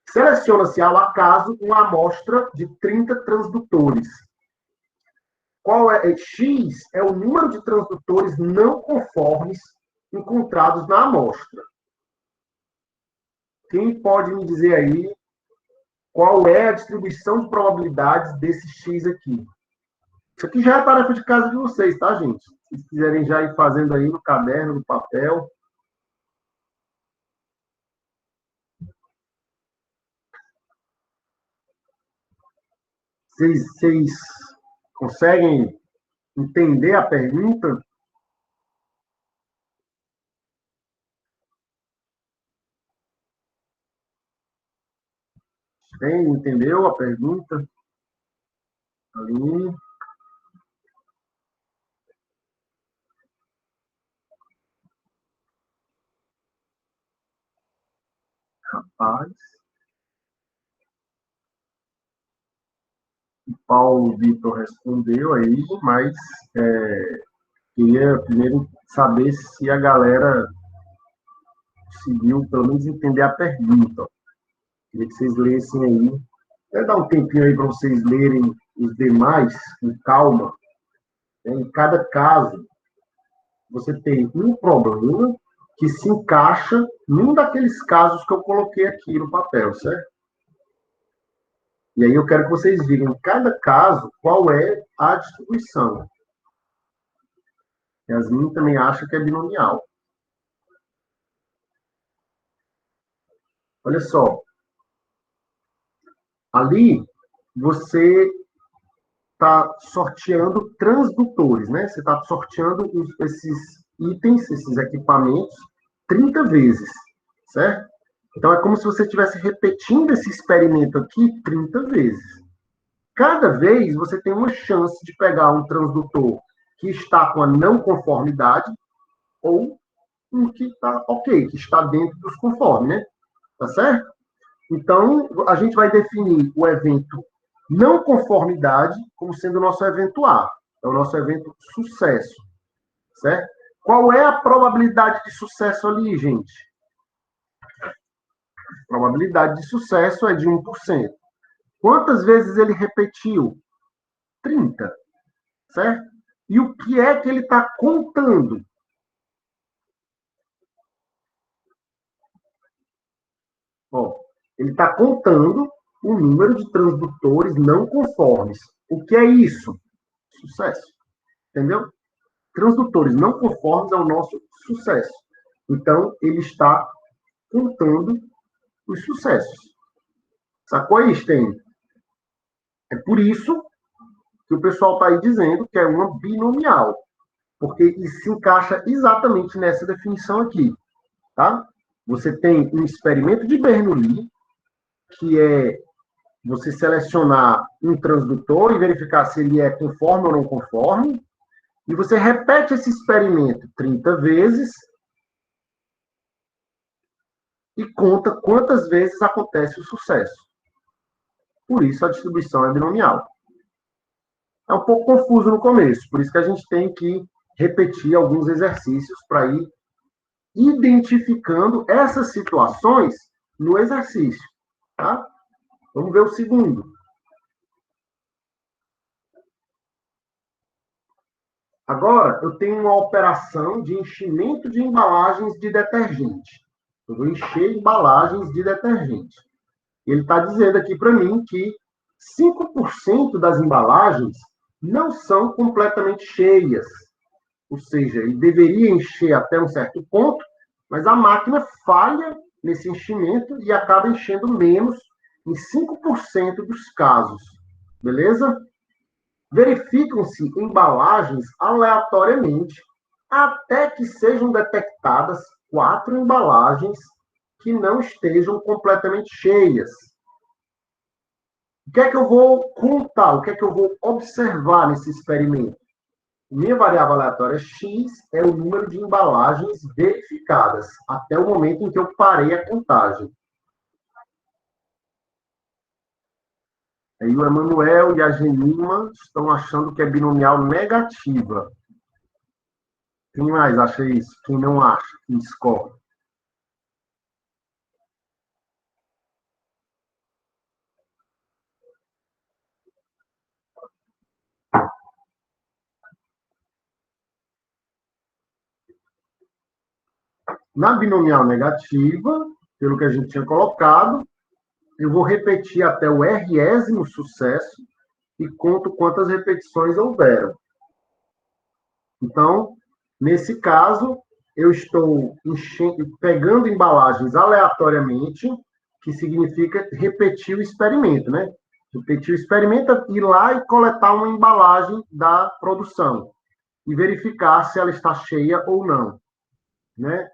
Seleciona-se ao acaso uma amostra de 30 transdutores. Qual é? X é o número de transdutores não conformes encontrados na amostra. Quem pode me dizer aí qual é a distribuição de probabilidades desse X aqui? Isso aqui já é a tarefa de casa de vocês, tá, gente? Se vocês quiserem já ir fazendo aí no caderno, no papel. Vocês conseguem entender a pergunta? Entendeu a pergunta? Ali. Rapaz. O Paulo Vitor respondeu aí, mas queria primeiro saber se a galera conseguiu, pelo menos, entender a pergunta. Queria que vocês lessem aí. Quer dar um tempinho aí para vocês lerem os demais com calma. Em cada caso, você tem um problema que se encaixa num daqueles casos que eu coloquei aqui no papel, certo? E aí eu quero que vocês digam em cada caso qual é a distribuição. Yasmin também acha que é binomial. Olha só. Ali, você está sorteando transdutores, né? Você está sorteando esses itens, esses equipamentos, 30 vezes, certo? Então, é como se você estivesse repetindo esse experimento aqui 30 vezes. Cada vez você tem uma chance de pegar um transdutor que está com a não conformidade ou um que está ok, que está dentro dos conformes, né? Tá certo? Então, a gente vai definir o evento não conformidade como sendo o nosso evento A. É o nosso evento sucesso, certo? Qual é a probabilidade de sucesso ali, gente? A probabilidade de sucesso é de 1%. Quantas vezes ele repetiu? 30, certo? E o que é que ele está contando? Ó, ele está contando o número de transdutores não conformes. O que é isso? Sucesso. Entendeu? Transdutores não conformes é o nosso sucesso. Então, ele está contando os sucessos. Sacou aí, Stein? É por isso que o pessoal está aí dizendo que é uma binomial, porque isso se encaixa exatamente nessa definição aqui, tá? Você tem um experimento de Bernoulli, que é você selecionar um transdutor e verificar se ele é conforme ou não conforme, e você repete esse experimento 30 vezes e conta quantas vezes acontece o sucesso. Por isso a distribuição é binomial. É um pouco confuso no começo, por isso que a gente tem que repetir alguns exercícios para ir identificando essas situações no exercício. Tá? Vamos ver o segundo. Agora, eu tenho uma operação de enchimento de embalagens de detergente. Eu vou encher embalagens de detergente. Ele está dizendo aqui para mim que 5% das embalagens não são completamente cheias. Ou seja, ele deveria encher até um certo ponto, mas a máquina falha nesse enchimento e acaba enchendo menos em 5% dos casos. Beleza? Verificam-se embalagens aleatoriamente até que sejam detectadas 4 embalagens que não estejam completamente cheias. O que é que eu vou contar? O que é que eu vou observar nesse experimento? Minha variável aleatória x é o número de embalagens verificadas até o momento em que eu parei a contagem. Aí o Emanuel e a Genima estão achando que é binomial negativa. Quem mais acha isso? Quem não acha? Quem discorda? Na binomial negativa, pelo que a gente tinha colocado, eu vou repetir até o résimo sucesso e conto quantas repetições houveram. Então, nesse caso, eu estou pegando embalagens aleatoriamente, que significa repetir o experimento, né? Repetir o experimento é ir lá e coletar uma embalagem da produção e verificar se ela está cheia ou não, né?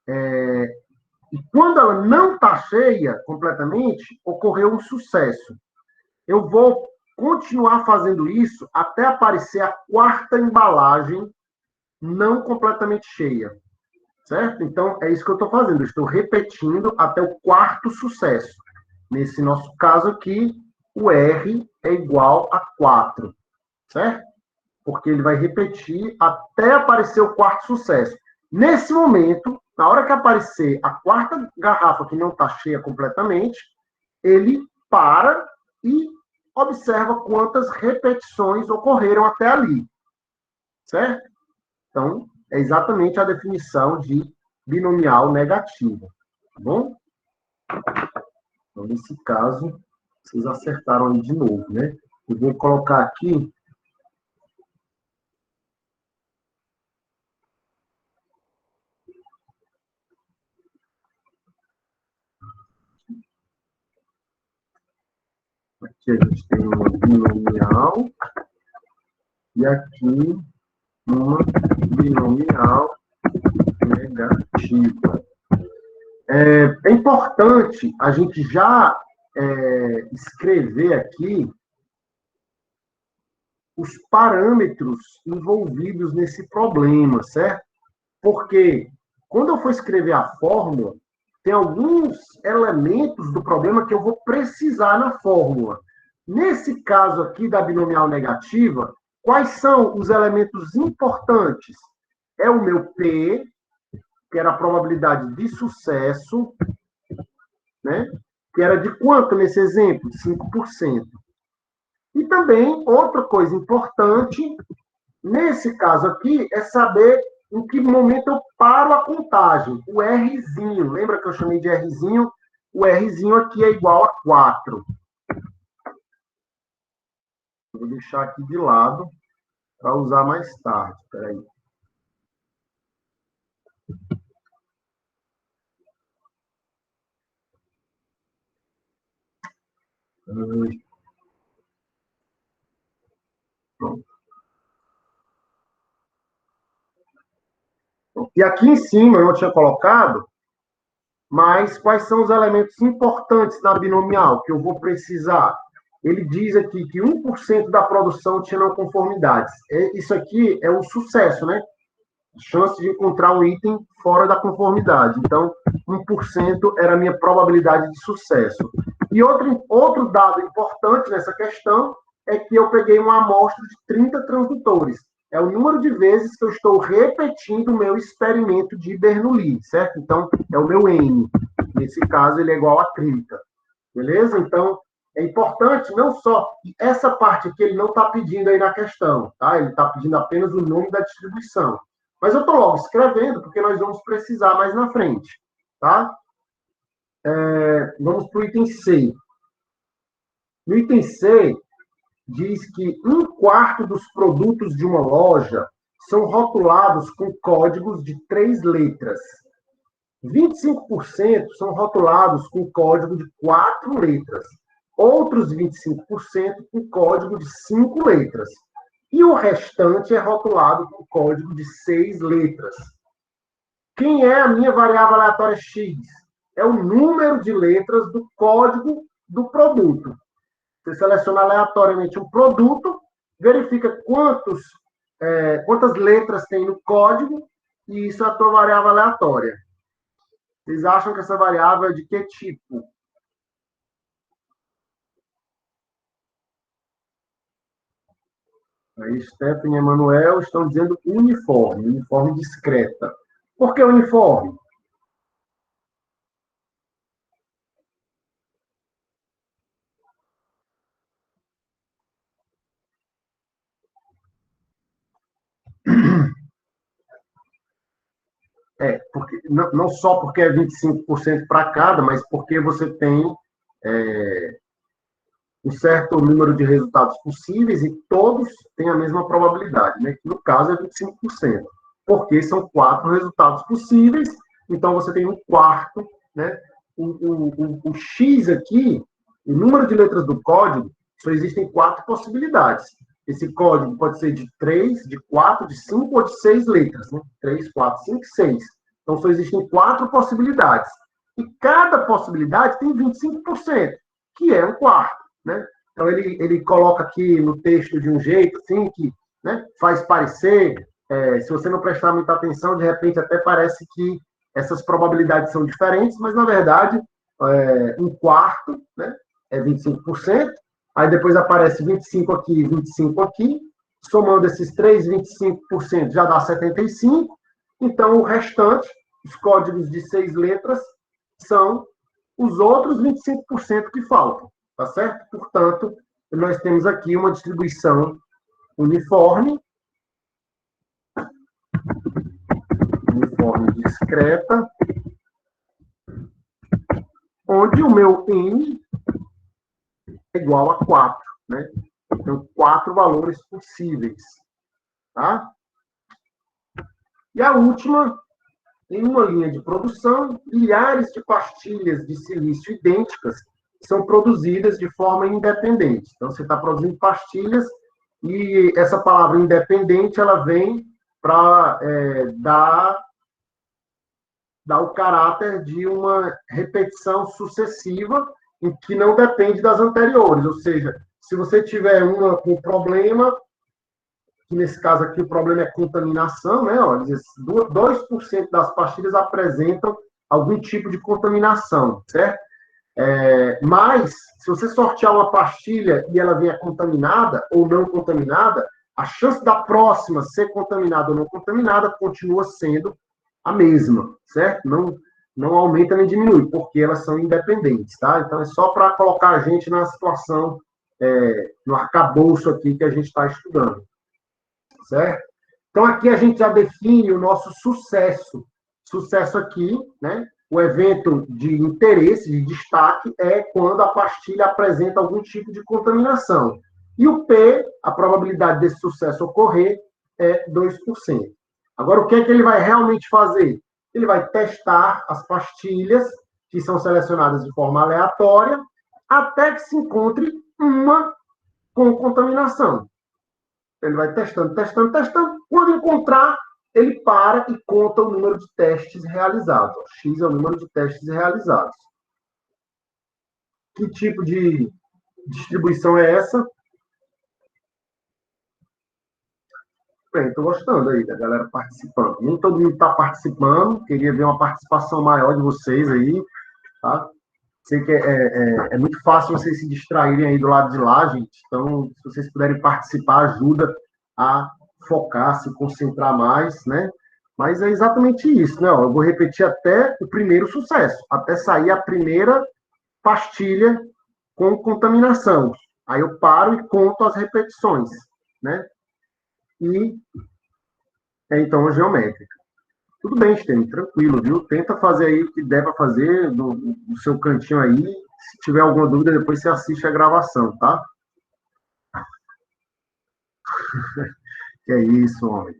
E quando ela não está cheia completamente, ocorreu um sucesso. Eu vou continuar fazendo isso até aparecer a quarta embalagem não completamente cheia, certo? Então, é isso que eu estou fazendo. Eu estou repetindo até o quarto sucesso. Nesse nosso caso aqui, o R é igual a 4, certo? Porque ele vai repetir até aparecer o quarto sucesso. Nesse momento, na hora que aparecer a quarta garrafa que não está cheia completamente, ele para e observa quantas repetições ocorreram até ali, certo? Então, é exatamente a definição de binomial negativa, tá bom? Então, nesse caso, vocês acertaram aí de novo, né? Eu vou colocar aqui aqui a gente tem uma binomial e aqui uma binomial negativa. É importante a gente já escrever aqui os parâmetros envolvidos nesse problema, certo? Porque quando eu for escrever a fórmula, tem alguns elementos do problema que eu vou precisar na fórmula. Nesse caso aqui da binomial negativa, quais são os elementos importantes? É o meu P, que era a probabilidade de sucesso, né? Que era de quanto nesse exemplo? 5%. E também, outra coisa importante, nesse caso aqui, é saber em que momento eu paro a contagem. O Rzinho, lembra que eu chamei de Rzinho? O Rzinho aqui é igual a 4. Vou deixar aqui de lado para usar mais tarde. Espera aí. Pronto. E aqui em cima eu não tinha colocado, mas quais são os elementos importantes da binomial que eu vou precisar? Ele diz aqui que 1% da produção tinha não conformidades. Isso aqui é um sucesso, né? Chance de encontrar um item fora da conformidade. Então, 1% era a minha probabilidade de sucesso. E outro dado importante nessa questão é que eu peguei uma amostra de 30 transdutores. É o número de vezes que eu estou repetindo o meu experimento de Bernoulli, certo? Então, é o meu N. Nesse caso, ele é igual a 30. Beleza? Então, é importante não só... Essa parte aqui ele não está pedindo aí na questão, tá? Ele está pedindo apenas o nome da distribuição. Mas eu estou logo escrevendo, porque nós vamos precisar mais na frente, tá? Vamos para o item C. No item C, diz que 1/4 dos produtos de uma loja são rotulados com códigos de 3 letras. 25% são rotulados com código de 4 letras, outros 25% com código de 5 letras, e o restante é rotulado com código de 6 letras. Quem é a minha variável aleatória X? É o número de letras do código do produto. Você seleciona aleatoriamente um produto, verifica quantas letras tem no código, e isso é a tua variável aleatória. Vocês acham que essa variável é de que tipo? Aí, Stephanie e Emanuel estão dizendo uniforme discreta. Por que uniforme? Porque, não só porque é 25% para cada, mas porque você tem um certo número de resultados possíveis e todos têm a mesma probabilidade, né? Que no caso é 25%, porque são 4 resultados possíveis, então você tem um quarto, né? O X aqui, o número de letras do código, só existem 4 possibilidades. Esse código pode ser de 3, de 4, de 5 ou de 6 letras, né? 3, 4, 5, 6. Então só existem 4 possibilidades. E cada possibilidade tem 25%, que é um quarto. Né? Então, ele coloca aqui no texto de um jeito assim, que, né, faz parecer, se você não prestar muita atenção, de repente até parece que essas probabilidades são diferentes, mas, na verdade, um quarto, né, é 25%, aí depois aparece 25 aqui e 25 aqui, somando esses 3, 25% já dá 75%, então o restante, os códigos de 6 letras, são os outros 25% que faltam, tá certo? Portanto, nós temos aqui uma distribuição uniforme, uniforme discreta, onde o meu n é igual a 4, né? Então, 4 valores possíveis, tá? E a última, em uma linha de produção, milhares de pastilhas de silício idênticas são produzidas de forma independente. Então, você está produzindo pastilhas e essa palavra independente, ela vem para dar o caráter de uma repetição sucessiva em que não depende das anteriores. Ou seja, se você tiver uma com problema, que nesse caso aqui o problema é contaminação, né? Olha, 2% das pastilhas apresentam algum tipo de contaminação, certo? Mas, se você sortear uma pastilha e ela vier contaminada ou não contaminada, a chance da próxima ser contaminada ou não contaminada continua sendo a mesma, certo? Não aumenta nem diminui, porque elas são independentes, tá? Então, é só para colocar a gente na situação, no arcabouço aqui que a gente está estudando, certo? Então, aqui a gente já define o nosso sucesso. Sucesso aqui, né? O evento de interesse, de destaque, é quando a pastilha apresenta algum tipo de contaminação. E o P, a probabilidade desse sucesso ocorrer, é 2%. Agora, o que é que ele vai realmente fazer? Ele vai testar as pastilhas, que são selecionadas de forma aleatória, até que se encontre uma com contaminação. Ele vai testando, testando, testando. Quando encontrar, ele para e conta o número de testes realizados. X é o número de testes realizados. Que tipo de distribuição é essa? Bem, estou gostando aí da galera participando. Nem todo mundo está participando. Queria ver uma participação maior de vocês aí, tá? Sei que é muito fácil vocês se distraírem aí do lado de lá, gente. Então, se vocês puderem participar, ajuda a focar, se concentrar mais, né? Mas é exatamente isso, né? Eu vou repetir até o primeiro sucesso, até sair a primeira pastilha com contaminação. Aí eu paro e conto as repetições, né? E então a geométrica. Tudo bem, Stênio, tranquilo, viu? Tenta fazer aí o que der para fazer no seu cantinho aí. Se tiver alguma dúvida, depois você assiste a gravação, tá? Que é isso, homem.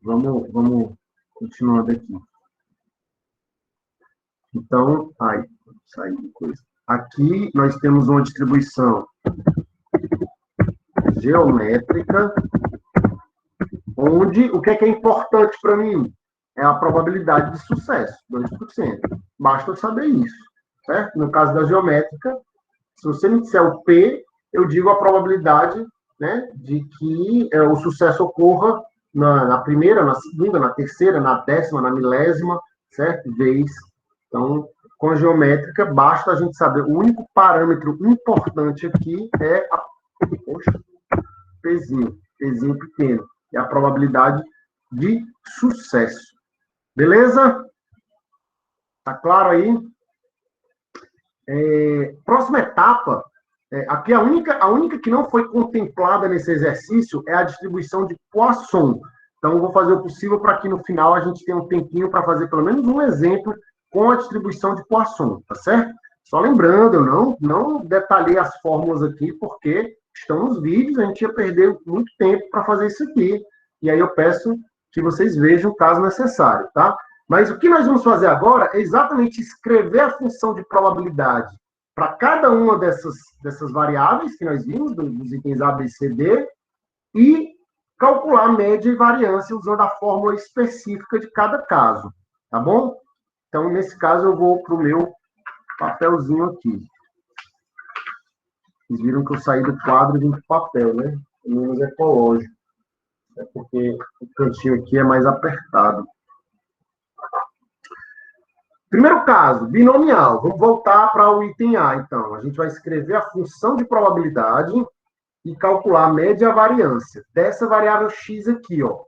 Vamos continuando aqui. Então, sair de coisa. Aqui nós temos uma distribuição geométrica, onde o que é importante para mim? É a probabilidade de sucesso, 2%. Basta eu saber isso, certo? No caso da geométrica, se você me disser o P, eu digo a probabilidade, né, de que o sucesso ocorra na primeira, na segunda, na terceira, na décima, na milésima, certo? Vez. Então, com a geométrica, basta a gente saber. O único parâmetro importante aqui é Pzinho pequeno. É a probabilidade de sucesso. Beleza? Tá claro aí? Próxima etapa, aqui a única que não foi contemplada nesse exercício é a distribuição de Poisson. Então, eu vou fazer o possível para que no final a gente tenha um tempinho para fazer pelo menos um exemplo com a distribuição de Poisson, tá certo? Só lembrando, eu não detalhei as fórmulas aqui, porque estão nos vídeos, a gente ia perder muito tempo para fazer isso aqui. E aí eu peço que vocês vejam caso necessário, tá? Mas o que nós vamos fazer agora é exatamente escrever a função de probabilidade para cada uma dessas variáveis que nós vimos, dos itens A, B, C, D, e calcular a média e variância usando a fórmula específica de cada caso, tá bom? Então, nesse caso, eu vou para o meu papelzinho aqui. Vocês viram que eu saí do quadro e vim para o papel, né? Menos ecológico. É porque o cantinho aqui é mais apertado. Primeiro caso, binomial. Vamos voltar para o item A, então. A gente vai escrever a função de probabilidade e calcular a média e a variância dessa variável x aqui, ó.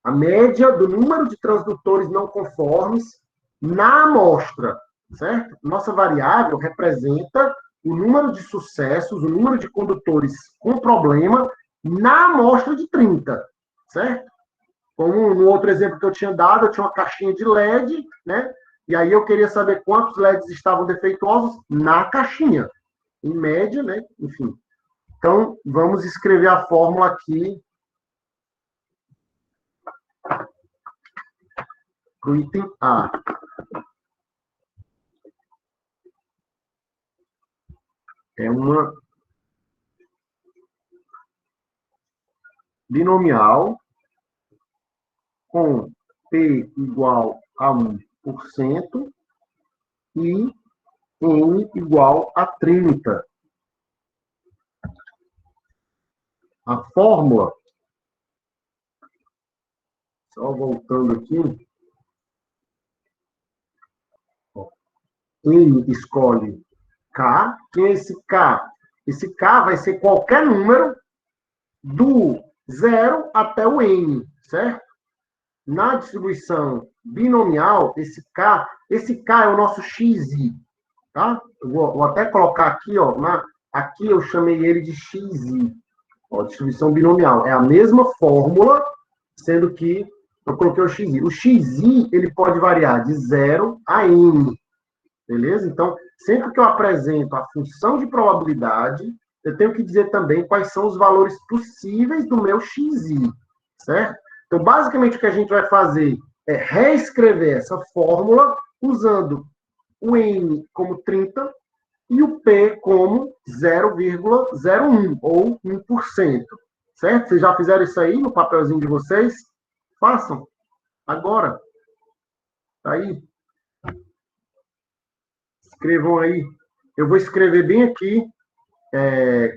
A média do número de transdutores não conformes na amostra, certo? Nossa variável representa o número de sucessos, o número de condutores com problema na amostra de 30, certo? Como no outro exemplo que eu tinha dado, eu tinha uma caixinha de LED, né? E aí eu queria saber quantos LEDs estavam defeituosos na caixinha. Em média, né? Enfim. Então, vamos escrever a fórmula aqui para o item A. É uma binomial com P igual a 1% e N igual a 30. A fórmula, só voltando aqui, N escolhe K. Quem é esse K? Esse K vai ser qualquer número do 0 até o N, certo? Na distribuição binomial, esse K é o nosso XI, tá? Eu vou até colocar aqui, ó, aqui eu chamei ele de XI, ó, distribuição binomial. É a mesma fórmula, sendo que eu coloquei o XI. O XI, ele pode variar de 0 a N, beleza? Então, sempre que eu apresento a função de probabilidade, eu tenho que dizer também quais são os valores possíveis do meu XI, certo? Então, basicamente, o que a gente vai fazer é reescrever essa fórmula usando o N como 30 e o P como 0,01 ou 1%, certo? Vocês já fizeram isso aí no papelzinho de vocês? Façam. Agora. Tá aí. Escrevam aí. Eu vou escrever bem aqui,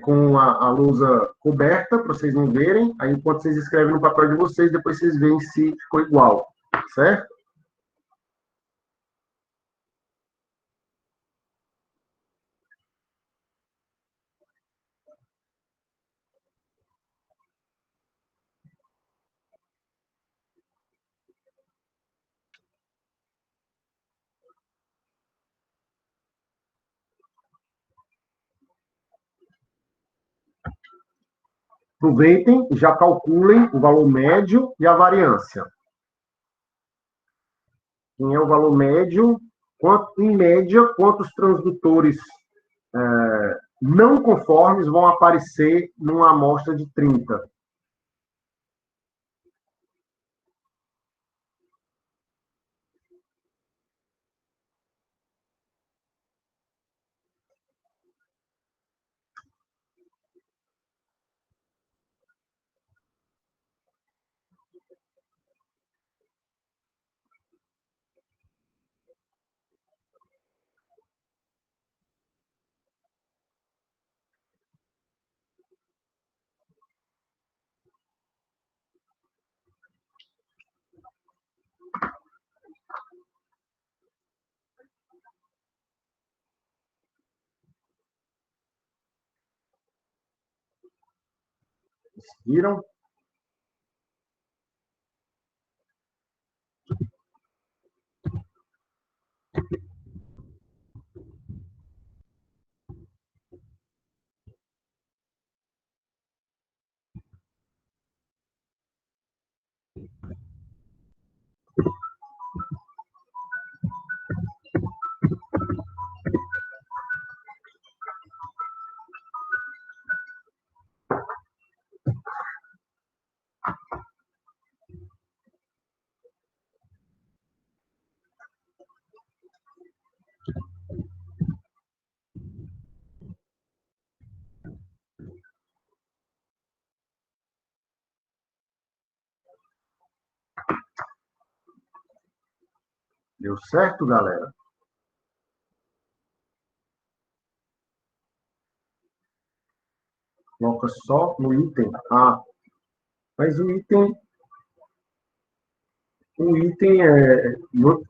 com a lousa coberta, para vocês não verem. Aí, enquanto vocês escrevem no papel de vocês, depois vocês veem se ficou igual, certo? Aproveitem e já calculem o valor médio e a variância. Quem é o valor médio? Em média, quantos transdutores não conformes vão aparecer numa amostra de 30? Conseguiram? Deu certo, galera? Coloca só no item A. Mas o item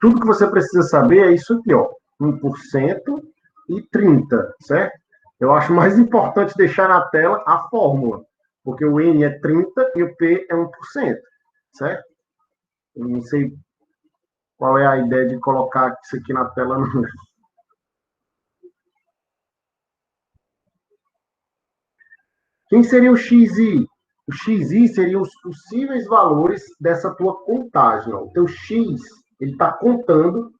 tudo que você precisa saber é isso aqui, ó. 1% e 30, certo? Eu acho mais importante deixar na tela a fórmula, porque o N é 30 e o P é 1%, certo? Eu não sei qual é a ideia de colocar isso aqui na tela, não. Quem seria o XI? O XI seriam os possíveis valores dessa tua contagem. Ó. O teu X, ele está contando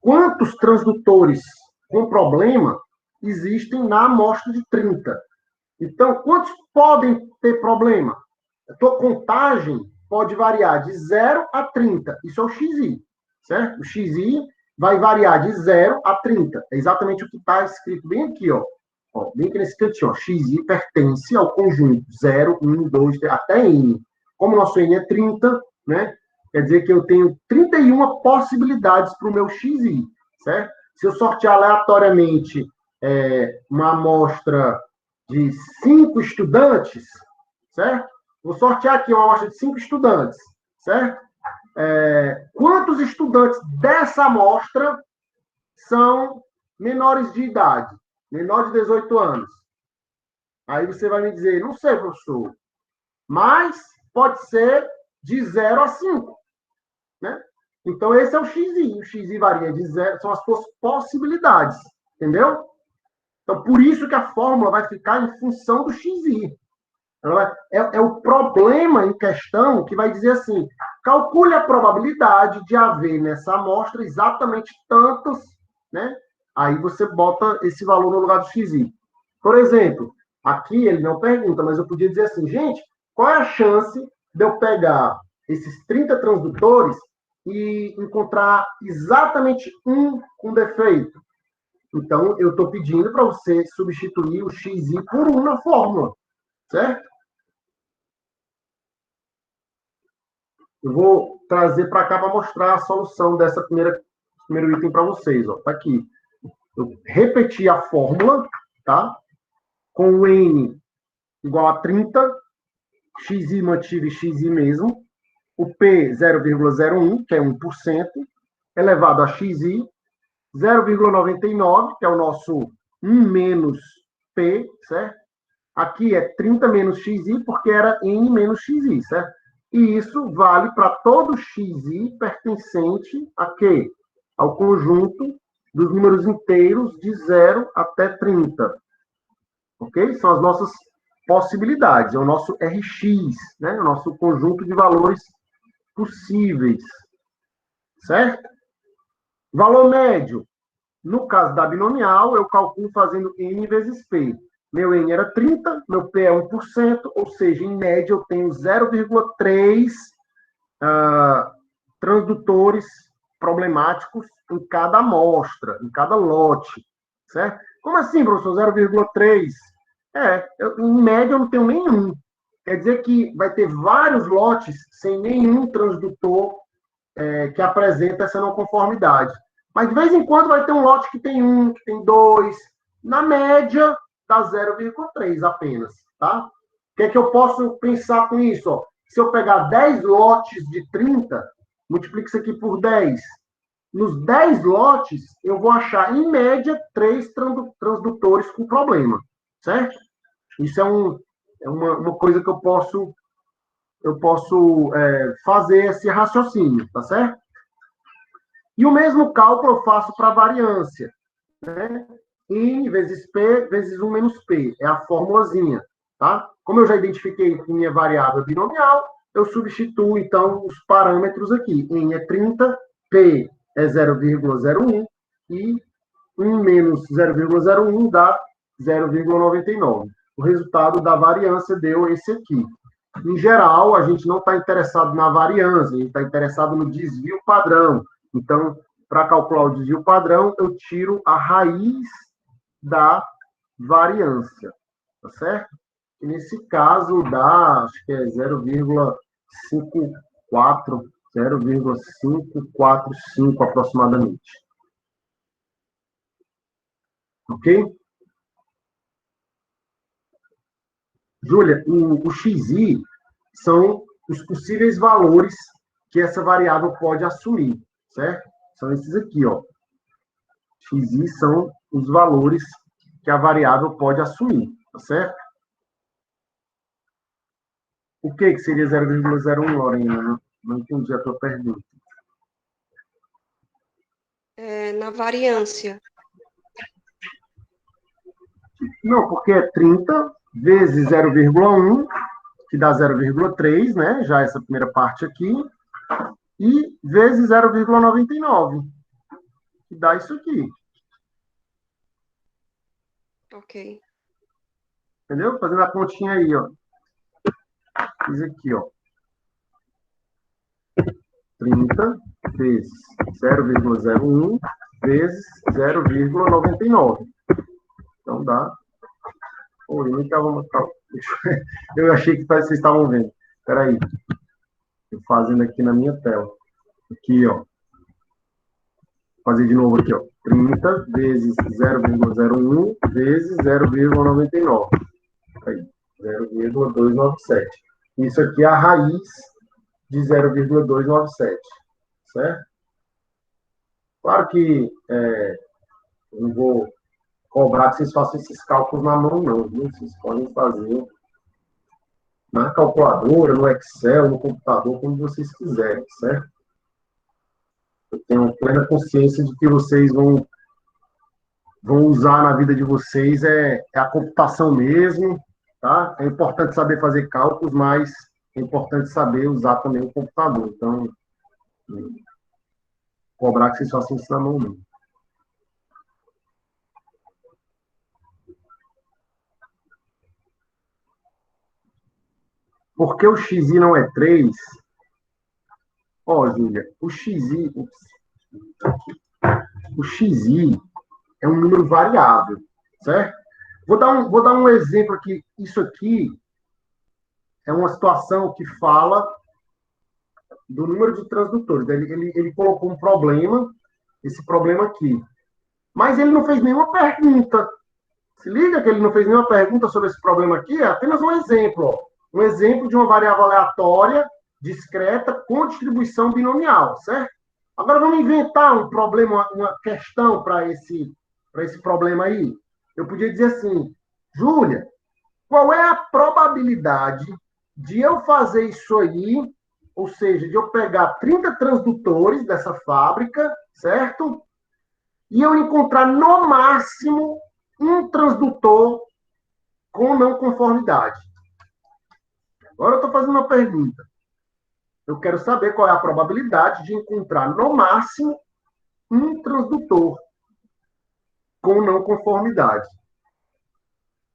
quantos transdutores com problema existem na amostra de 30. Então, quantos podem ter problema? A tua contagem pode variar de 0 a 30. Isso é o XI, certo? O XI vai variar de 0 a 30. É exatamente o que está escrito bem aqui, ó. Ó, bem aqui nesse cantinho, ó. XI pertence ao conjunto 0, 1, 2, 3, até N. Como o nosso N é 30, né? Quer dizer que eu tenho 31 possibilidades para o meu XI, certo? Se eu sortear aleatoriamente uma amostra de 5 estudantes, certo? Vou sortear aqui uma amostra de 5 estudantes, certo? Quantos estudantes dessa amostra são menores de idade, menor de 18 anos? Aí você vai me dizer, não sei, professor, mas pode ser de 0 a 5, né? Então, esse é o XI. O XI varia de 0, são as possibilidades, entendeu? Então, por isso que a fórmula vai ficar em função do XI. É o problema em questão que vai dizer assim, calcule a probabilidade de haver nessa amostra exatamente tantos, né? Aí você bota esse valor no lugar do XI. Por exemplo, aqui ele não pergunta, mas eu podia dizer assim, gente, qual é a chance de eu pegar esses 30 transdutores e encontrar exatamente um com defeito? Então, eu estou pedindo para você substituir o XI por 1 na fórmula, certo? Eu vou trazer para cá para mostrar a solução dessa primeiro item para vocês. Ó. Tá aqui. Eu repeti a fórmula, tá? Com o N igual a 30, XI mantive XI mesmo, o P 0,01, que é 1%, elevado a XI, 0,99, que é o nosso 1 menos P, certo? Aqui é 30 menos XI, porque era N menos XI, certo? E isso vale para todo xi pertencente a quê? Ao conjunto dos números inteiros de 0 até 30. Ok? São as nossas possibilidades, é o nosso Rx, né? O nosso conjunto de valores possíveis. Certo? Valor médio. No caso da binomial, eu calculo fazendo N vezes P. Meu N era 30, meu P é 1%, ou seja, em média eu tenho 0,3 transdutores problemáticos em cada amostra, em cada lote, certo? Como assim, professor, 0,3? Em média eu não tenho nenhum. Quer dizer que vai ter vários lotes sem nenhum transdutor que apresenta essa não conformidade. Mas de vez em quando vai ter um lote que tem um, que tem dois. Na média, dá 0,3 apenas, tá? O que é que eu posso pensar com isso? Ó? Se eu pegar 10 lotes de 30, multiplique isso aqui por 10. Nos 10 lotes, eu vou achar, em média, 3 transdutores com problema, certo? Isso é uma coisa que eu posso fazer esse raciocínio, tá certo? E o mesmo cálculo eu faço para a variância, né? I vezes P vezes 1 menos P, é a formulazinha, tá? Como eu já identifiquei que minha variável binomial, eu substituo, então, os parâmetros aqui. N é 30, P é 0,01 e 1 menos 0,01 dá 0,99. O resultado da variância deu esse aqui. Em geral, a gente não está interessado na variância, a gente está interessado no desvio padrão. Então, para calcular o desvio padrão, eu tiro a raiz da variância, tá certo? E nesse caso dá, acho que é 0,54, 0,545 aproximadamente. Ok? Júlia, o XI são os possíveis valores que essa variável pode assumir, certo? São esses aqui, ó. XI são os valores que a variável pode assumir, tá certo? O que seria 0,01, Lorena? Não entendi a tua pergunta. Na variância. Não, porque é 30 vezes 0,1, que dá 0,3, né? Já essa primeira parte aqui, e vezes 0,99, que dá isso aqui. Ok. Entendeu? Fazendo a continha aí, ó. Fiz aqui, ó. 30 vezes 0,01 vezes 0,99. Então dá. Oi, não estava. Eu achei que vocês estavam vendo. Espera aí. Estou fazendo aqui na minha tela. Aqui, ó. Vou fazer de novo aqui, ó. 30 vezes 0,01 vezes 0,99. Aí, 0,297. Isso aqui é a raiz de 0,297. Certo? Claro que eu não vou cobrar que vocês façam esses cálculos na mão, não. Viu? Vocês podem fazer na calculadora, no Excel, no computador, como vocês quiserem, certo? Eu tenho plena consciência de que vocês vão usar na vida de vocês é a computação mesmo, tá? É importante saber fazer cálculos, mas é importante saber usar também o computador. Então, cobrar que vocês façam isso na mão, não. Por que o XI não é 3? Ó, Júlia, o XI é um número variável, certo? Vou dar um exemplo aqui. Isso aqui é uma situação que fala do número de transdutores. Ele colocou um problema, esse problema aqui. Mas ele não fez nenhuma pergunta. Se liga que ele não fez nenhuma pergunta sobre esse problema aqui, é apenas um exemplo. Ó. Um exemplo de uma variável aleatória, discreta, com distribuição binomial, certo? Agora vamos inventar um problema, uma questão para esse problema aí. Eu podia dizer assim, Júlia, qual é a probabilidade de eu fazer isso aí, ou seja, de eu pegar 30 transdutores dessa fábrica, certo? E eu encontrar no máximo um transdutor com não conformidade. Agora eu estou fazendo uma pergunta. Eu quero saber qual é a probabilidade de encontrar no máximo um transdutor com não conformidade.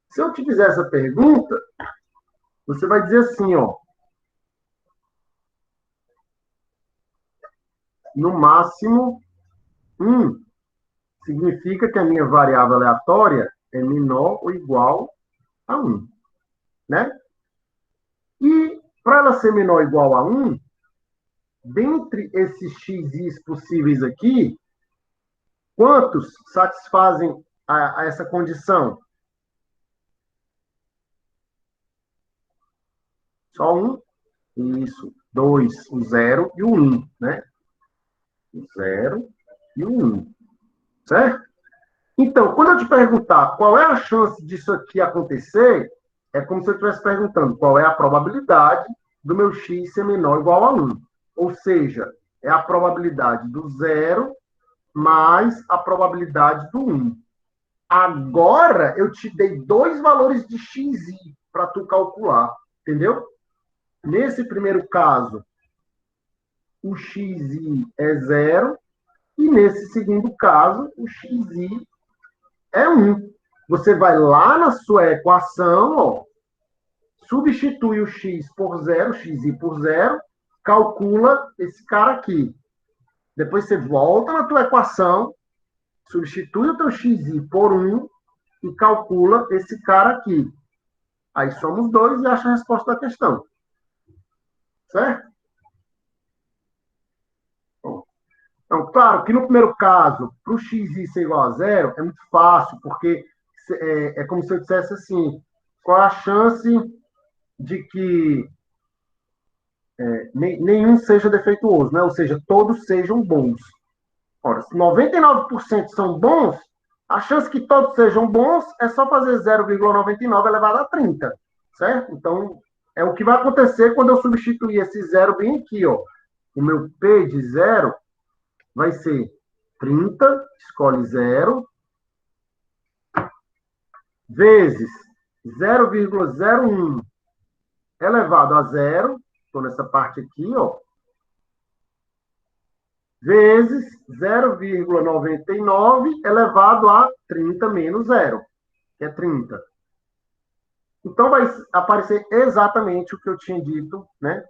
Se eu te fizer essa pergunta, você vai dizer assim, ó. No máximo 1 significa que a minha variável aleatória é menor ou igual a 1, né? E para ela ser menor ou igual a 1, dentre esses xis possíveis aqui, quantos satisfazem a essa condição? Só um? Isso. 2, o 0 e o 1, né? O 0 e o 1. Certo? Então, quando eu te perguntar qual é a chance disso aqui acontecer, é como se eu estivesse perguntando qual é a probabilidade do meu x ser menor ou igual a 1. Ou seja, é a probabilidade do zero mais a probabilidade do 1. Agora, eu te dei dois valores de xi para tu calcular, entendeu? Nesse primeiro caso, o xi é zero, e nesse segundo caso, o xi é 1. Você vai lá na sua equação, ó, substitui o x por zero, xi por zero, calcula esse cara aqui. Depois você volta na tua equação, substitui o teu xi por 1 e calcula esse cara aqui. Aí somos dois e acha a resposta da questão. Certo? Então, claro que no primeiro caso, para o xi ser igual a zero, é muito fácil, porque é como se eu dissesse assim, qual é a chance de que nenhum seja defeituoso, né? Ou seja, todos sejam bons. Ora, se 99% são bons, a chance que todos sejam bons é só fazer 0,99 elevado a 30, certo? Então, é o que vai acontecer quando eu substituir esse zero bem aqui, ó. O meu P de zero vai ser 30, escolhe zero, vezes 0,01 elevado a zero, estou nessa parte aqui, ó, vezes 0,99 elevado a 30 menos zero, que é 30. Então, vai aparecer exatamente o que eu tinha dito, né?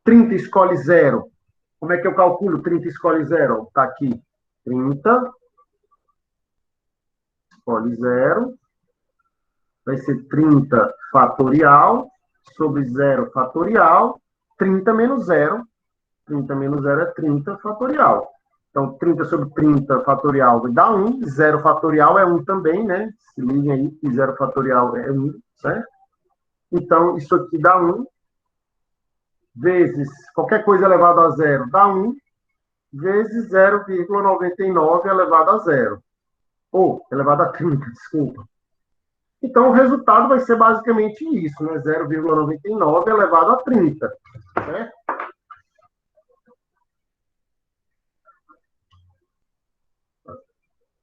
30 escolhe zero. Como é que eu calculo 30 escolhe zero? Está aqui. 30 escolhe zero. Vai ser 30 fatorial sobre zero fatorial. 30 menos zero. 30 menos zero é 30 fatorial. Então, 30 sobre 30 fatorial vai dar 1. Zero fatorial é 1 também, né? Se liguem aí que zero fatorial é 1, certo? Então, isso aqui dá 1, vezes qualquer coisa elevado a zero dá 1, vezes 0,99 elevado a zero. Ou, elevado a 30, desculpa. Então, o resultado vai ser basicamente isso, né? 0,99 elevado a 30, certo?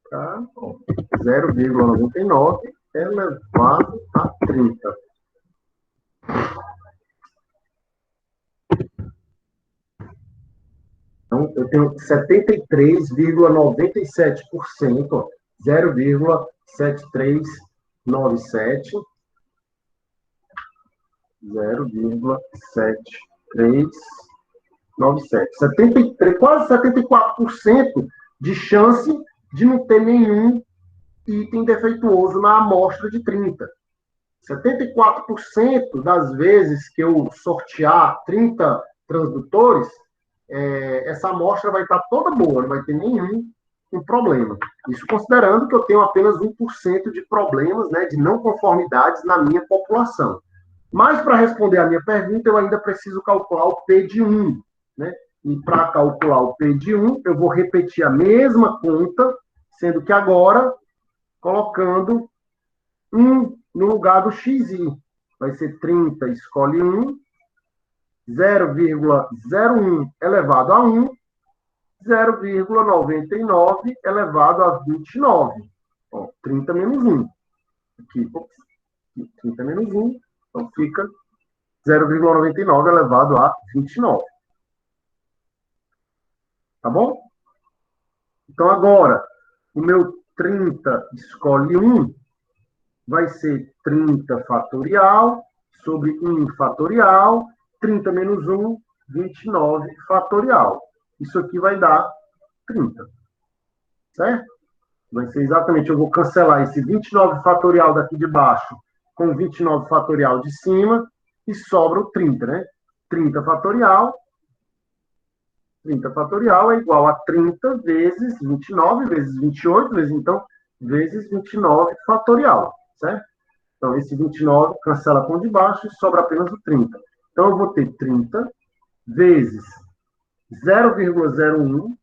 Tá? 0,99 elevado a 30. Então, eu tenho 73,97%, 0,7397, 0,7397. 73, quase 74% de chance de não ter nenhum item defeituoso na amostra de 30. 74% das vezes que eu sortear 30 transdutores, essa amostra vai estar toda boa, não vai ter nenhum problema. Isso considerando que eu tenho apenas 1% de problemas, né, de não conformidades na minha população. Mas, para responder a minha pergunta, eu ainda preciso calcular o P de 1. Né? E para calcular o P de 1, eu vou repetir a mesma conta, sendo que agora colocando 1 no lugar do xi. Vai ser 30, escolhe 1, 0,01 elevado a 1, 0,99 elevado a 29. Ó, 30 menos 1. Aqui, 30 menos 1, então fica 0,99 elevado a 29. Tá bom? Então, agora, o meu 30 escolhe 1 vai ser 30 fatorial sobre 1 fatorial, 30 menos 1, 29 fatorial. Isso aqui vai dar 30. Certo? Vai ser exatamente, eu vou cancelar esse 29 fatorial daqui de baixo com 29 fatorial de cima e sobra o 30, né? 30 fatorial é igual a 30 vezes 29, vezes 28, vezes, então, vezes 29 fatorial, certo? Então, esse 29 cancela com o de baixo e sobra apenas o 30. Então, eu vou ter 30 vezes 0,01,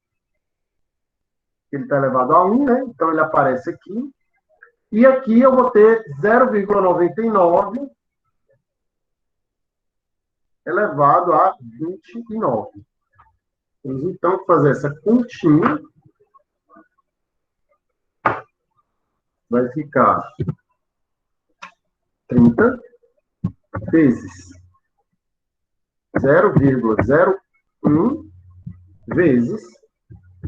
ele está elevado a 1, né? Então, ele aparece aqui. E aqui eu vou ter 0,99 elevado a 29. Temos, então, que fazer essa continha. Vai ficar 30 vezes 0,01 vezes,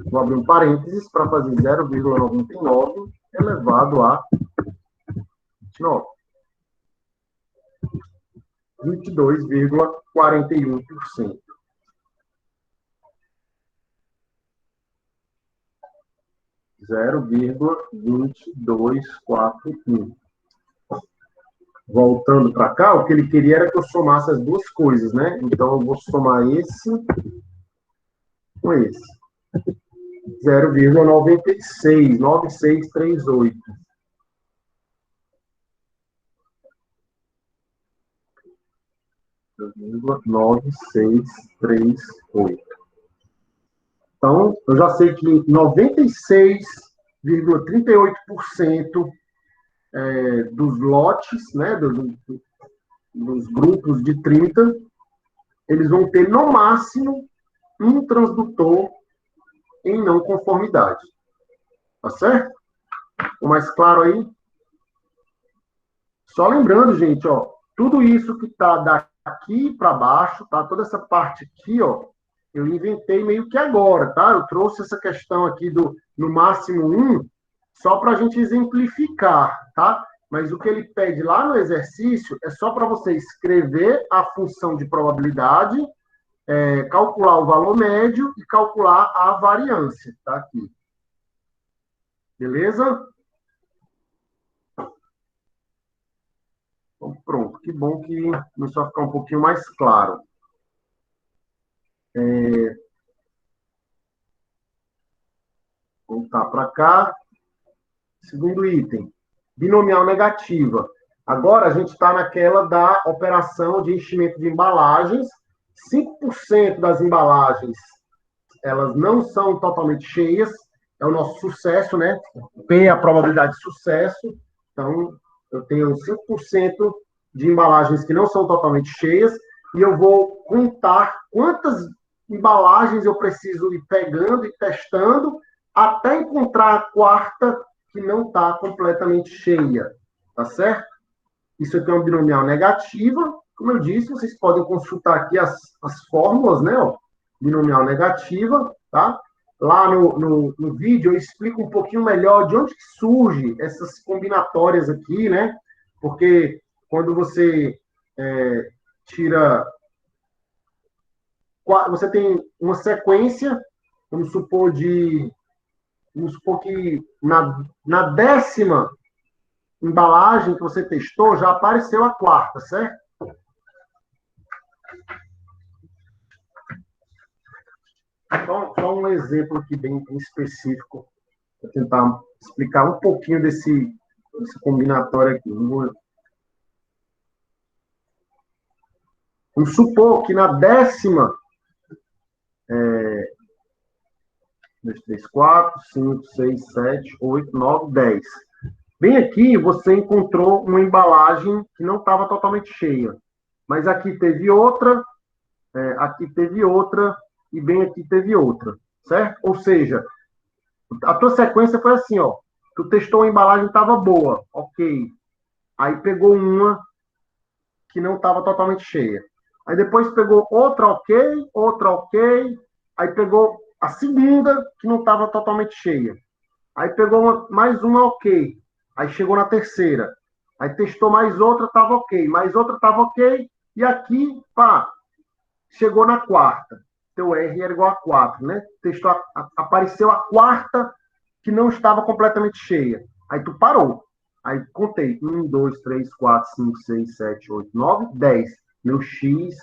vou abrir um parênteses para fazer 0,99 elevado a 29. 22,41%. Zero vírgula 2241. Voltando para cá, o que ele queria era que eu somasse as duas coisas, né? Então, eu vou somar esse com esse. 0,96, 9638. Então, eu já sei que 96,38% dos lotes, né, dos grupos de 30, eles vão ter, no máximo, um transdutor em não conformidade. Tá certo? Ficou mais claro aí? Só lembrando, gente, ó, tudo isso que está daqui para baixo, tá? Toda essa parte aqui, ó, eu inventei meio que agora, tá? Eu trouxe essa questão aqui do no máximo 1, só para a gente exemplificar, tá? Mas o que ele pede lá no exercício é só para você escrever a função de probabilidade, calcular o valor médio e calcular a variância, tá aqui. Beleza? Então, pronto. Que bom que começou a ficar um pouquinho mais claro. Voltar para cá. Segundo item, binomial negativa. Agora a gente está naquela da operação de enchimento de embalagens. 5% das embalagens, elas não são totalmente cheias. É o nosso sucesso, né? P é a probabilidade de sucesso. Então, eu tenho 5% de embalagens que não são totalmente cheias. E eu vou contar quantas embalagens eu preciso ir pegando e testando até encontrar a quarta que não está completamente cheia, tá certo? Isso aqui é uma binomial negativa. Como eu disse, vocês podem consultar aqui as fórmulas, né? Ó, binomial negativa, tá? Lá no vídeo eu explico um pouquinho melhor de onde que surge essas combinatórias aqui, né? Porque quando você tira... Você tem uma sequência, vamos supor que na 10ª embalagem que você testou, já apareceu a quarta, certo? Então, só um exemplo aqui bem específico, para tentar explicar um pouquinho desse combinatório aqui. Vamos supor que na 10ª, 2, 3, 4, 5, 6, 7, 8, 9, 10. Bem aqui, você encontrou uma embalagem que não estava totalmente cheia. Mas aqui teve outra, e bem aqui teve outra, certo? Ou seja, a tua sequência foi assim, ó. Tu testou a embalagem, estava boa, ok. Aí pegou uma que não estava totalmente cheia. Aí depois pegou outra ok. Aí pegou a segunda que não estava totalmente cheia. Aí pegou mais uma ok. Aí chegou na terceira. Aí testou mais outra, estava ok. Mais outra estava ok. E aqui, pá, chegou na quarta. Teu R era igual a 4, né? Testou, apareceu a quarta que não estava completamente cheia. Aí tu parou. Aí contei. 1, 2, 3, 4, 5, 6, 7, 8, 9, 10. Meu X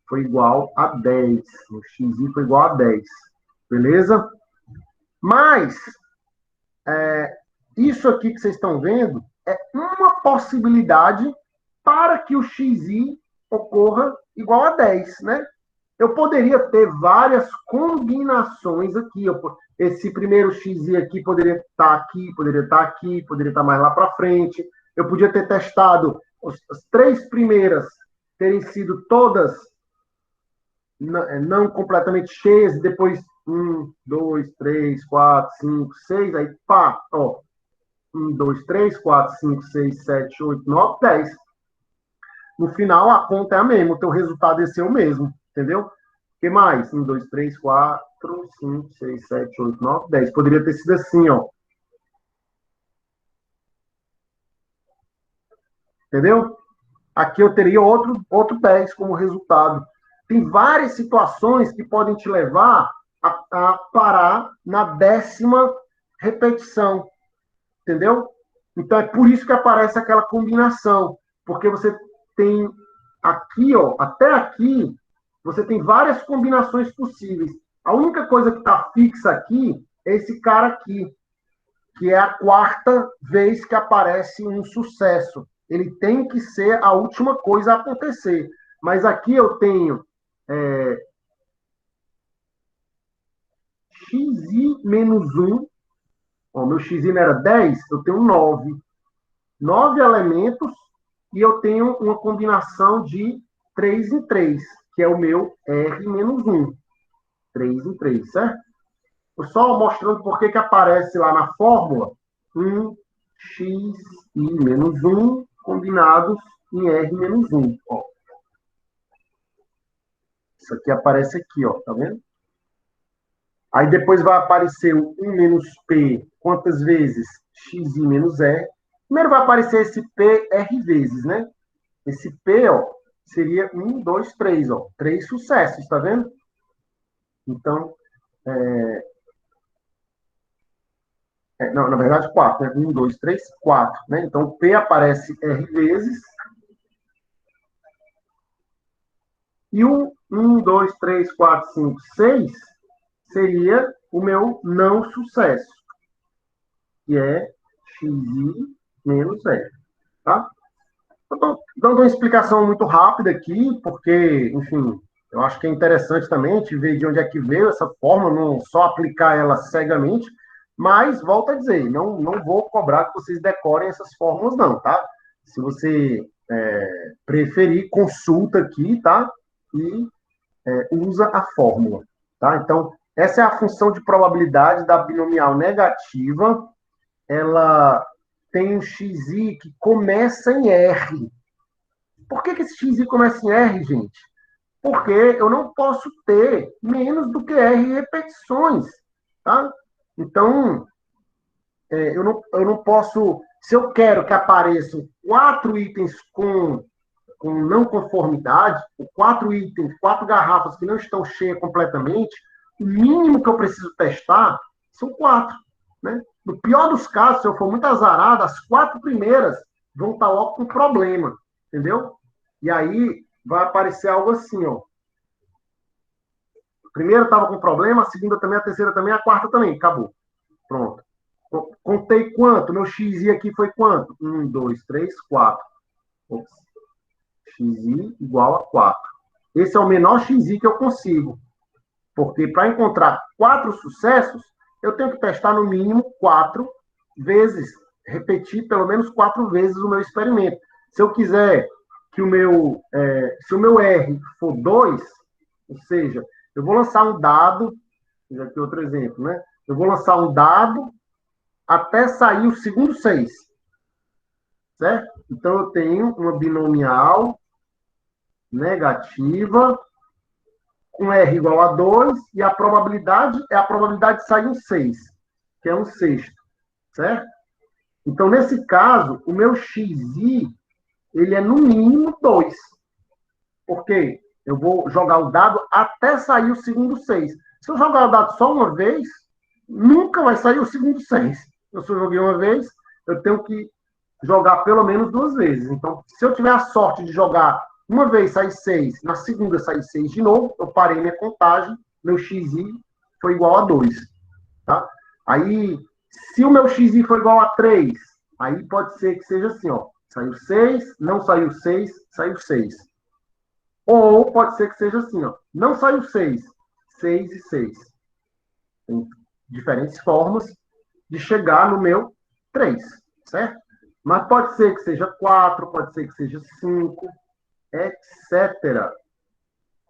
foi igual a 10. Meu XI foi igual a 10. Beleza? Mas, isso aqui que vocês estão vendo é uma possibilidade para que o XI ocorra igual a 10, né? Eu poderia ter várias combinações aqui. Esse primeiro XI aqui poderia estar aqui, poderia estar aqui, poderia estar mais lá para frente. Eu podia ter testado as 3 primeiras terem sido todas não completamente cheias, e depois 1, 2, 3, 4, 5, 6, aí pá, ó, 1, 2, 3, 4, 5, 6, 7, 8, 9, 10. No final, a conta é a mesma, o teu resultado ia ser o mesmo, entendeu? O que mais? 1, 2, 3, 4, 5, 6, 7, 8, 9, 10. Poderia ter sido assim, ó. Entendeu? Aqui eu teria outro 10 como resultado. Tem várias situações que podem te levar a parar na 10ª repetição, entendeu? Então é por isso que aparece aquela combinação, porque você tem aqui, ó, até aqui, você tem várias combinações possíveis. A única coisa que está fixa aqui é esse cara aqui, que é a quarta vez que aparece um sucesso. Ele tem que ser a última coisa a acontecer. Mas aqui eu tenho xi menos 1. Ó, meu xi era 10, eu tenho 9. 9 elementos e eu tenho uma combinação de 3 em 3, que é o meu R menos 1. 3 em 3, certo? Só mostrando por que aparece lá na fórmula 1xi menos 1 combinados em R menos 1. Ó. Isso aqui aparece aqui, ó, tá vendo? Aí depois vai aparecer o 1 menos P, quantas vezes? Xi menos R. Primeiro vai aparecer esse P R vezes, né? Esse P, ó, seria 1, 2, 3, ó. 3 sucessos, tá vendo? Então, não, na verdade, 4, né? 1, 2, 3, 4, né? Então, o P aparece R vezes. E o 1, 2, 3, 4, 5, 6 seria o meu não sucesso, que é xi menos R, tá? Eu estou dando uma explicação muito rápida aqui, porque, enfim, eu acho que é interessante também te ver de onde é que veio essa forma, não só aplicar ela cegamente, mas, volto a dizer, não vou cobrar que vocês decorem essas fórmulas, não, tá? Se você preferir, consulta aqui, tá? E usa a fórmula, tá? Então, essa é a função de probabilidade da binomial negativa, ela tem um xi que começa em R. Por que esse xi começa em R, gente? Porque eu não posso ter menos do que R repetições, tá? Então, eu não posso... Se eu quero que apareçam 4 itens com não conformidade, 4 itens, 4 garrafas que não estão cheias completamente, o mínimo que eu preciso testar são 4. Né? No pior dos casos, se eu for muito azarado, as 4 primeiras vão estar logo com problema, entendeu? E aí vai aparecer algo assim, ó. A primeira estava com problema, a segunda também, a terceira também, a quarta também. Acabou. Pronto. Contei quanto? Meu xi aqui foi quanto? 1, 2, 3, 4. Ops. Xi igual a 4. Esse é o menor xi que eu consigo. Porque para encontrar 4 sucessos, eu tenho que testar no mínimo 4 vezes, repetir pelo menos 4 vezes o meu experimento. Se eu quiser que se o meu R for 2, ou seja, eu vou lançar um dado, aqui outro exemplo, né? Eu vou lançar um dado até sair o segundo 6, certo? Então eu tenho uma binomial negativa com R igual a 2, e a probabilidade é a probabilidade de sair um 6, que é um sexto, certo? Então, nesse caso, o meu xi, ele é no mínimo 2, porque eu vou jogar o dado até sair o segundo 6. Se eu jogar o dado só uma vez, nunca vai sair o segundo 6. Eu só joguei uma vez, eu tenho que jogar pelo menos 2 vezes. Então, se eu tiver a sorte de jogar uma vez sair 6, na segunda sair 6 de novo, eu parei minha contagem, meu xi foi igual a 2. Tá? Aí, se o meu xi for igual a 3, aí pode ser que seja assim, ó. Saiu 6, não saiu 6, saiu 6. Ou pode ser que seja assim, ó. Não saiu 6, 6 e 6. Tem diferentes formas de chegar no meu 3, certo? Mas pode ser que seja 4, pode ser que seja 5, etc.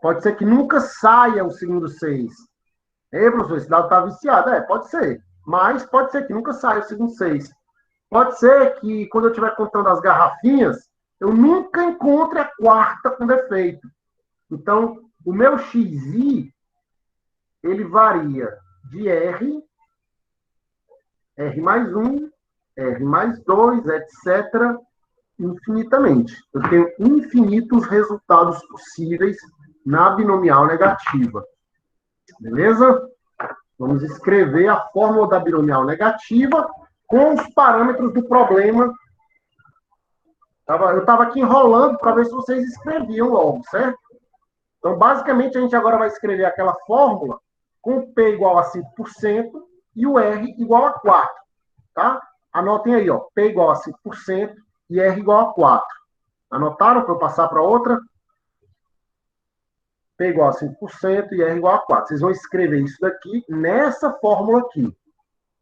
Pode ser que nunca saia o segundo 6. Ei, professor, esse dado está viciado. Pode ser. Mas pode ser que nunca saia o segundo 6. Pode ser que, quando eu estiver contando as garrafinhas, eu nunca encontre a quarta com defeito. Então, o meu XI, ele varia de R mais 1, R mais 2, etc., infinitamente. Eu tenho infinitos resultados possíveis na binomial negativa. Beleza? Vamos escrever a fórmula da binomial negativa com os parâmetros do problema. Eu estava aqui enrolando para ver se vocês escreviam logo, certo? Então, basicamente, a gente agora vai escrever aquela fórmula com P igual a 5% e o R igual a 4. Tá? Anotem aí, ó, P igual a 5% e R igual a 4. Anotaram para eu passar para outra? P igual a 5% e R igual a 4. Vocês vão escrever isso daqui nessa fórmula aqui.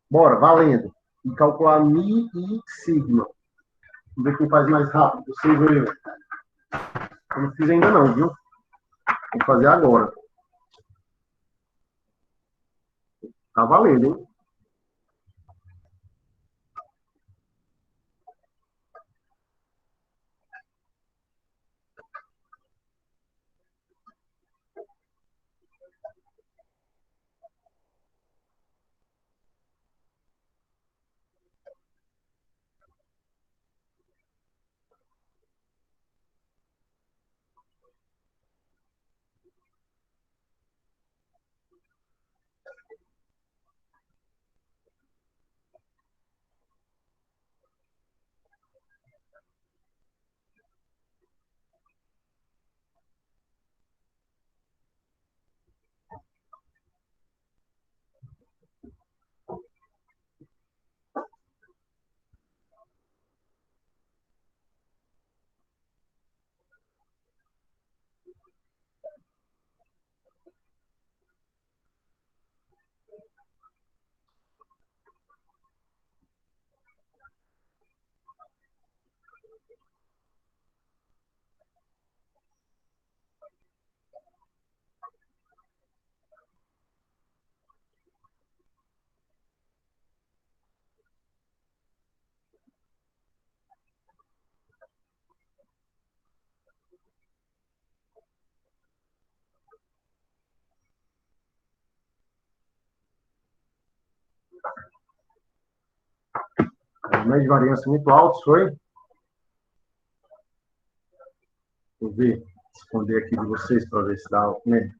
Bora, valendo. E calcular Mi e Sigma. Vamos ver quem faz mais rápido. Vocês ou eu? Eu não fiz ainda não, viu? Vou fazer agora. Tá valendo, hein? Média de variância muito alto, foi? Deixa eu ver, esconder aqui de vocês para ver se dá, né?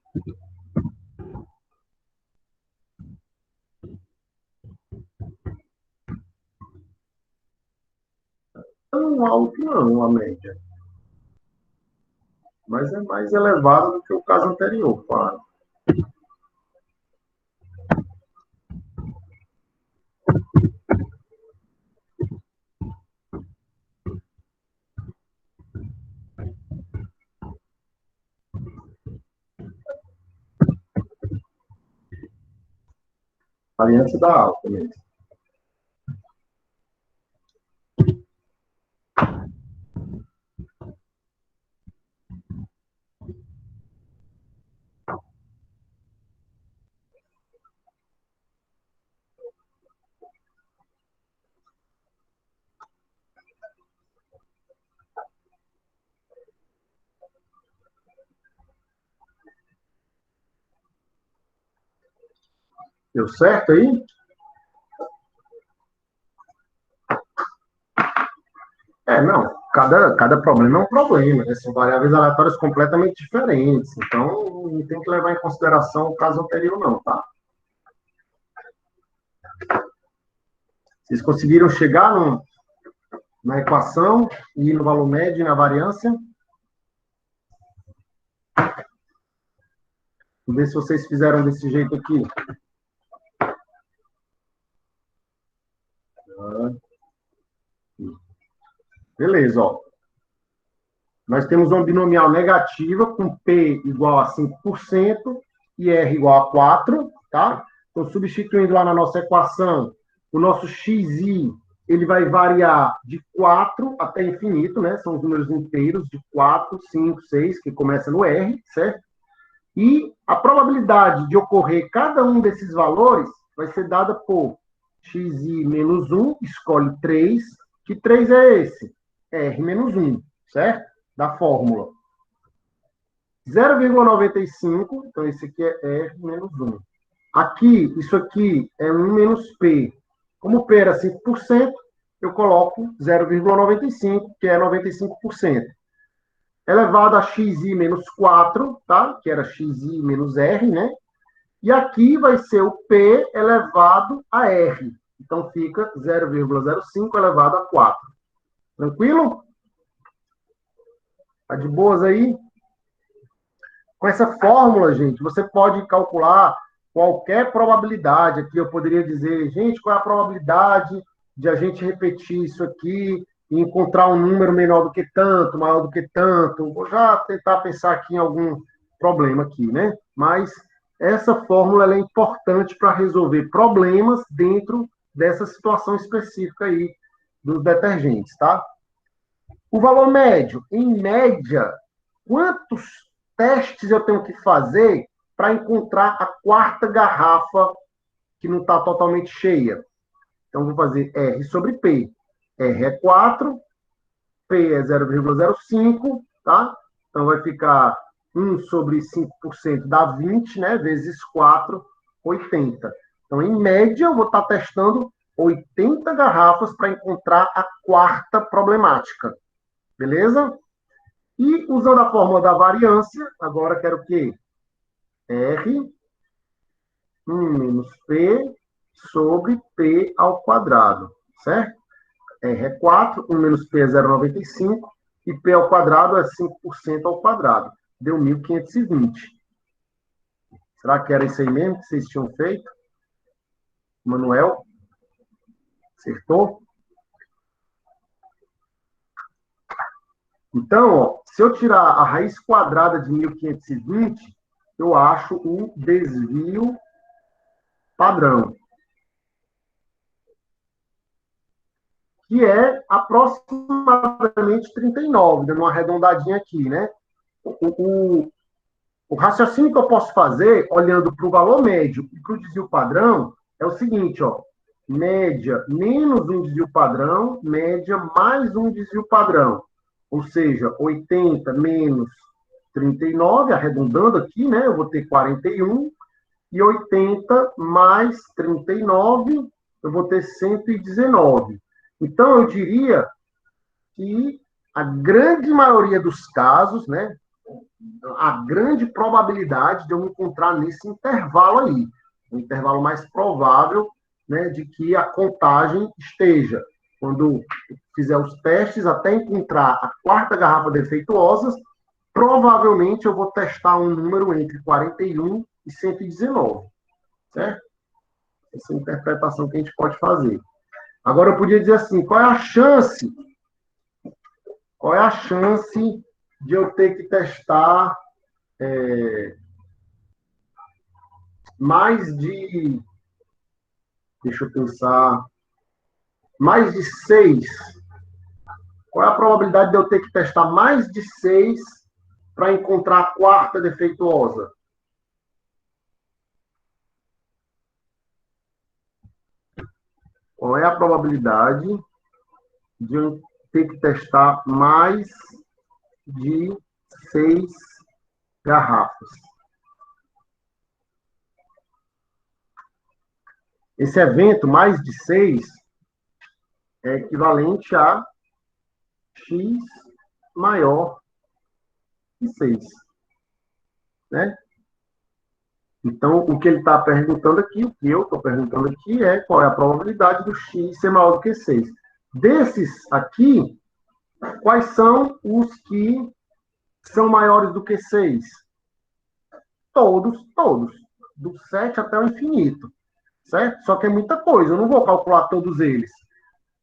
Tão alto não, a média. Mas é mais elevado do que o caso anterior, claro. Variância da alta mesmo. Deu certo aí? Não. Cada problema é um problema, né? São variáveis aleatórias completamente diferentes. Então, não tem que levar em consideração o caso anterior, não, tá? Vocês conseguiram chegar na equação e no valor médio e na variância? Vamos ver se vocês fizeram desse jeito aqui. Beleza, ó. Nós temos uma binomial negativa com P igual a 5% e R igual a 4, tá? Então, substituindo lá na nossa equação, o nosso XI, ele vai variar de 4 até infinito, né? São os números inteiros de 4, 5, 6, que começa no R, certo? E a probabilidade de ocorrer cada um desses valores vai ser dada por xi menos 1, escolhe 3. Que 3 é esse? R menos 1, certo? Da fórmula. 0,95, então esse aqui é R menos 1. Aqui, isso aqui é 1 menos P. Como P era 5%, eu coloco 0,95, que é 95%. Elevado a xi menos 4, tá? Que era xi menos R, né? E aqui vai ser o P elevado a R. Então, fica 0,05 elevado a 4. Tranquilo? Tá de boas aí? Com essa fórmula, gente, você pode calcular qualquer probabilidade. Aqui eu poderia dizer, gente, qual é a probabilidade de a gente repetir isso aqui e encontrar um número menor do que tanto, maior do que tanto. Vou já tentar pensar aqui em algum problema aqui, né? Mas essa fórmula é importante para resolver problemas dentro dessa situação específica aí dos detergentes, tá? O valor médio, em média, quantos testes eu tenho que fazer para encontrar a quarta garrafa que não está totalmente cheia? Então, vou fazer R sobre P. R é 4, P é 0,05, tá? Então, vai ficar 1 sobre 5% dá 20, né? Vezes 4, 80. Então, em média, eu vou estar testando 80 garrafas para encontrar a quarta problemática. Beleza? E usando a fórmula da variância, agora quero o quê? R 1 menos P sobre P ao quadrado, certo? R é 4, 1 menos P é 0,95 e P ao quadrado é 5% ao quadrado. Deu 1.520. Será que era isso aí mesmo que vocês tinham feito? Manuel, acertou? Então, ó, se eu tirar a raiz quadrada de 1.520, eu acho o desvio padrão, que é aproximadamente 39, dando uma arredondadinha aqui, né? O, o raciocínio que eu posso fazer, olhando para o valor médio e para o desvio padrão, é o seguinte, ó. Média menos um desvio padrão, média mais um desvio padrão. Ou seja, 80 menos 39, arredondando aqui, né? Eu vou ter 41. E 80 mais 39, eu vou ter 119. Então, eu diria que a grande maioria dos casos, né, a grande probabilidade de eu me encontrar nesse intervalo aí, o intervalo mais provável, né, de que a contagem esteja, quando fizer os testes até encontrar a quarta garrafa defeituosa, provavelmente eu vou testar um número entre 41 e 119, certo? Essa é a interpretação que a gente pode fazer. Agora, eu podia dizer assim, qual é a chance de eu ter que testar mais de, deixa eu pensar, mais de 6? Qual é a probabilidade de eu ter que testar mais de 6 para encontrar a quarta defeituosa? Qual é a probabilidade de eu ter que testar mais de 6 garrafas? Esse evento, mais de 6, é equivalente a x maior que 6, né? Então, o que ele está perguntando aqui, o que eu estou perguntando aqui é qual é a probabilidade do x ser maior do que 6. Desses aqui, quais são os que são maiores do que 6? Todos, todos. Do 7 até o infinito, certo? Só que é muita coisa, eu não vou calcular todos eles.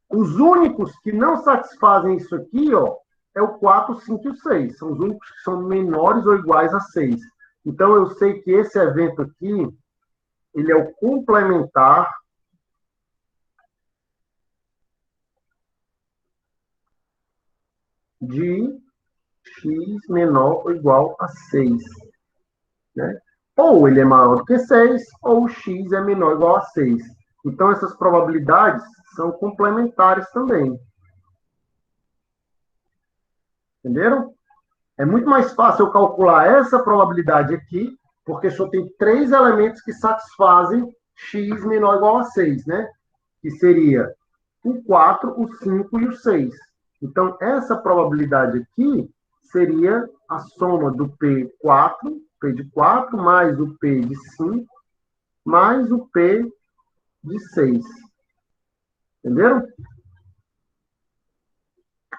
Os únicos que não satisfazem isso aqui, ó, é o 4, 5 e o 6. São os únicos que são menores ou iguais a 6. Então, eu sei que esse evento aqui, ele é o complementar de x menor ou igual a 6. né? Ou ele é maior do que 6, ou o x é menor ou igual a 6. Então, essas probabilidades são complementares também. Entenderam? É muito mais fácil eu calcular essa probabilidade aqui, porque só tem 3 elementos que satisfazem x menor ou igual a 6, né? Que seria o 4, o 5 e o 6. Então, essa probabilidade aqui seria a soma do P4, P de 4, mais o P de 5, mais o P de 6. Entenderam?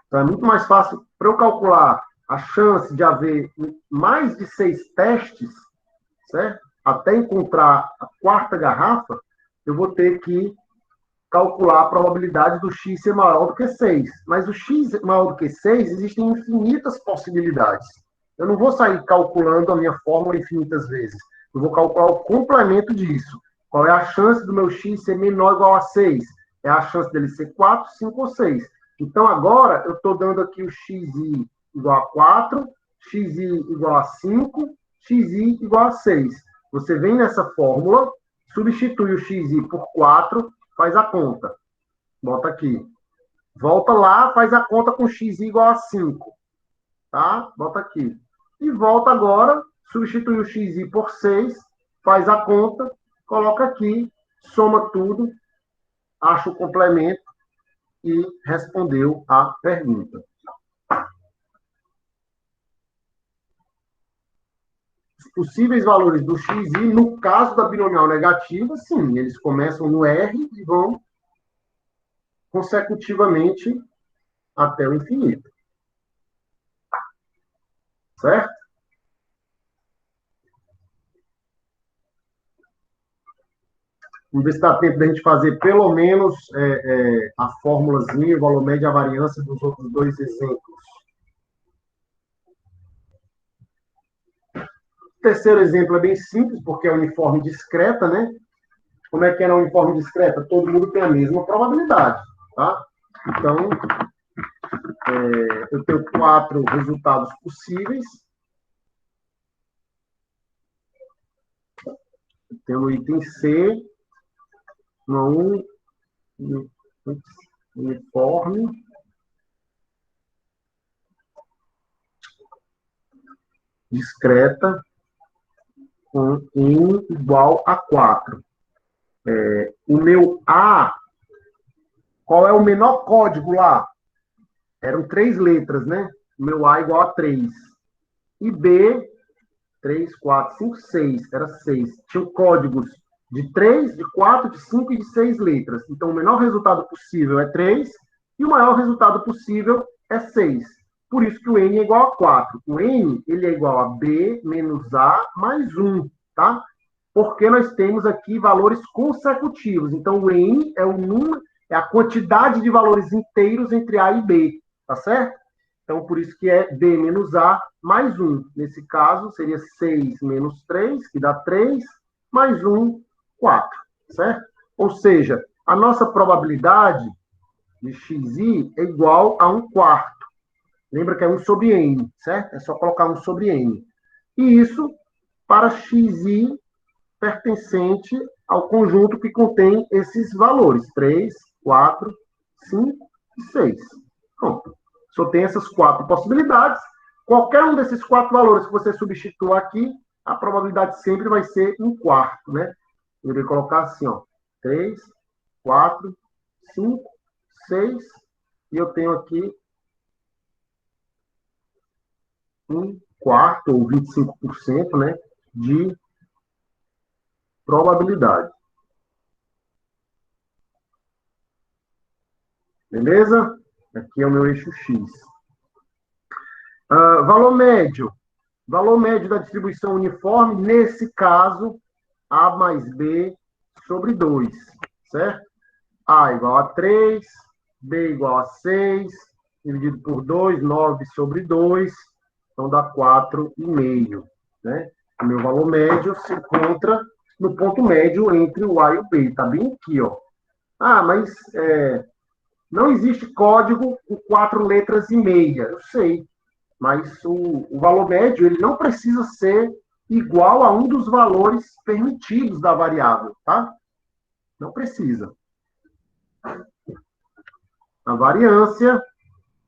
Então, é muito mais fácil para eu calcular a chance de haver mais de 6 testes, certo? Até encontrar a quarta garrafa, eu vou ter que calcular a probabilidade do x ser maior do que 6. Mas o x maior do que 6, existem infinitas possibilidades. Eu não vou sair calculando a minha fórmula infinitas vezes. Eu vou calcular o complemento disso. Qual é a chance do meu x ser menor ou igual a 6? É a chance dele ser 4, 5 ou 6. Então, agora, eu estou dando aqui o xi igual a 4, xi igual a 5, xi igual a 6. Você vem nessa fórmula, substitui o xi por 4, faz a conta. Bota aqui. Volta lá, faz a conta com x igual a 5. Tá? Bota aqui. E volta agora, substitui o x por 6, faz a conta, coloca aqui, soma tudo, acha o complemento e respondeu a pergunta. Os possíveis valores do xi, no caso da binomial negativa, sim, eles começam no R e vão consecutivamente até o infinito. Certo? Vamos ver se dá tempo da gente fazer pelo menos a fórmulazinha, o valor médio e a variância dos outros dois exemplos. O terceiro exemplo é bem simples, porque é uniforme discreta, né? Como é que é na uniforme discreta? Todo mundo tem a mesma probabilidade, tá? Então, eu tenho 4 resultados possíveis. Eu tenho no item C, no uniforme discreta com n igual a 4. O meu A, qual é o menor código lá? Eram 3 letras, né? O meu A igual a 3. E B, 3, 4, 5, 6. Era 6. Tinham códigos de 3, de 4, de 5 e de 6 letras. Então, o menor resultado possível é 3 e o maior resultado possível é 6. Por isso que o N é igual a 4. O N, ele é igual a B menos A mais 1, tá? Porque nós temos aqui valores consecutivos. Então, o N é o número, é a quantidade de valores inteiros entre A e B, tá certo? Então, por isso que é B menos A mais 1. Nesse caso, seria 6 menos 3, que dá 3, mais 1, 4, certo? Ou seja, a nossa probabilidade de xi é igual a 1 quarto. Lembra que é 1 sobre n, certo? É só colocar 1 sobre n. E isso para xi pertencente ao conjunto que contém esses valores, 3, 4, 5 e 6. Pronto. Só tem essas 4 possibilidades. Qualquer um desses 4 valores que você substitua aqui, a probabilidade sempre vai ser 1 quarto, né? Eu vou colocar assim, ó, 3, 4, 5, 6, e eu tenho aqui 1 quarto, ou 25%, né, de probabilidade. Beleza? Aqui é o meu eixo X. Valor médio. Valor médio da distribuição uniforme, nesse caso, A mais B sobre 2, certo? A igual a 3, B igual a 6, dividido por 2, 9 sobre 2, então dá 4,5, né? O meu valor médio se encontra no ponto médio entre o A e o B, está bem aqui, ó. Ah, mas não existe código com 4 letras e meia, eu sei, mas o valor médio ele não precisa ser igual a um dos valores permitidos da variável, tá? Não precisa. A variância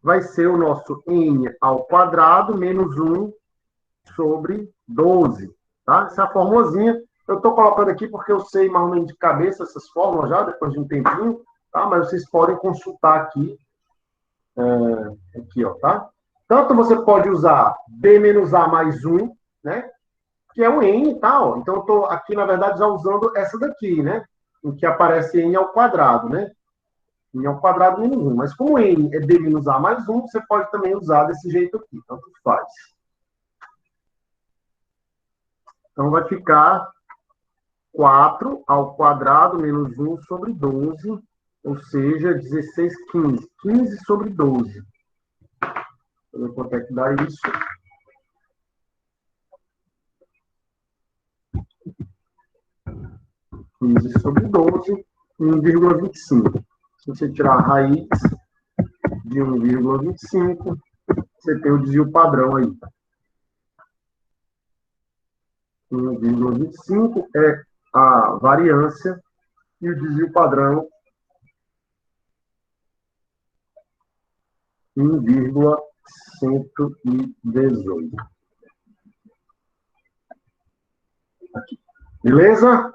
vai ser o nosso n ao quadrado menos 1 sobre 12, tá? Essa é a formulazinha. Eu estou colocando aqui porque eu sei mais ou menos de cabeça essas fórmulas já, depois de um tempinho, tá? Mas vocês podem consultar aqui, aqui, ó, tá? Tanto você pode usar b menos a mais 1, né? Que é o n, tá? Ó. Então, eu estou aqui, na verdade, já usando essa daqui, né? Em que aparece n ao quadrado, né? N ao quadrado menos 1. Mas como n é b menos a mais 1, você pode também usar desse jeito aqui. Tanto faz. Então, vai ficar 4 ao quadrado menos 1 sobre 12, ou seja, 16, 15. 15 sobre 12. Deixa eu ver quanto é que dá isso. 15 sobre 12, 1,25. Se você tirar a raiz de 1,25, você tem o desvio padrão aí. 1,25 é a variância e o desvio padrão 1,118. Beleza?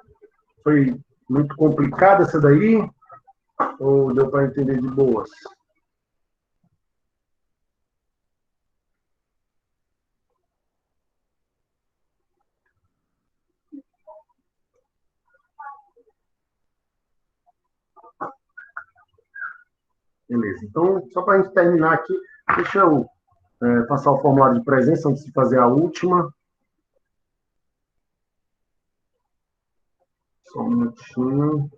Foi muito complicada essa daí? Ou deu para entender de boas? Beleza. Então, só para a gente terminar aqui, deixa eu passar o formulário de presença antes de fazer a última. Só um minutinho.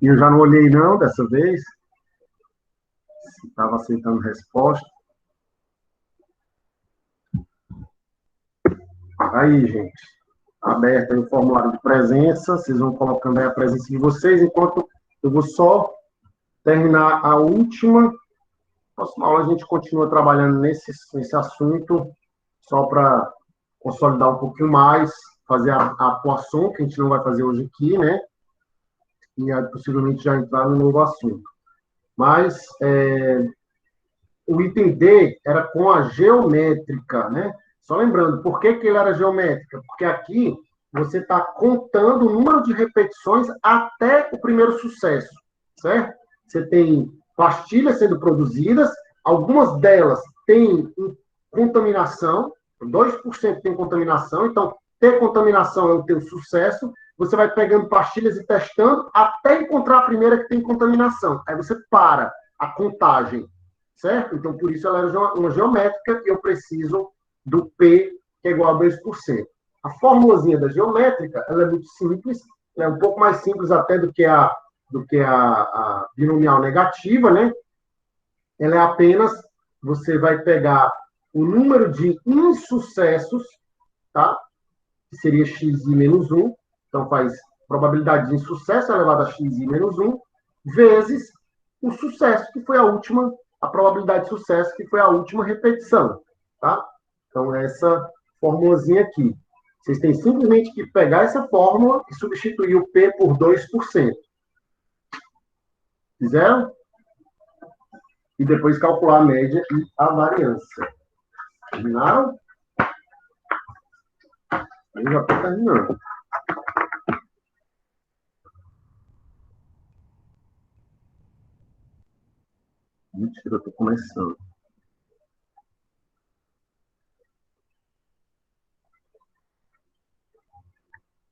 E eu já não olhei, não, dessa vez. Estava aceitando resposta. Aí, gente. Aberto aí o formulário de presença. Vocês vão colocando aí a presença de vocês, enquanto eu vou só terminar a última. Próxima aula a gente continua trabalhando nesse assunto, só para consolidar um pouquinho mais, fazer a atuação, que a gente não vai fazer hoje aqui, né? E aí, possivelmente já entrar no novo assunto. Mas o item D era com a geométrica, né? Só lembrando, por que ele era geométrica? Porque aqui você está contando o número de repetições até o primeiro sucesso, certo? Você tem pastilhas sendo produzidas, algumas delas têm contaminação, 2% tem contaminação, então ter contaminação é o teu sucesso, você vai pegando pastilhas e testando até encontrar a primeira que tem contaminação. Aí você para a contagem, certo? Então, por isso ela é uma geométrica e eu preciso do P, que é igual a 2%. A formulazinha da geométrica, ela é muito simples, é um pouco mais simples até do que a binomial negativa, né? Ela é apenas, você vai pegar o número de insucessos, tá? Que seria xi menos 1, então faz probabilidade de insucesso elevada a xi menos 1, vezes o sucesso, que foi a última a probabilidade de sucesso, que foi a última repetição, tá? Então, essa formulazinha aqui. Vocês têm simplesmente que pegar essa fórmula e substituir o P por 2%. Fizeram? E depois calcular a média e a variância. Terminaram? Eu já estou terminando. Mentira, eu estou começando.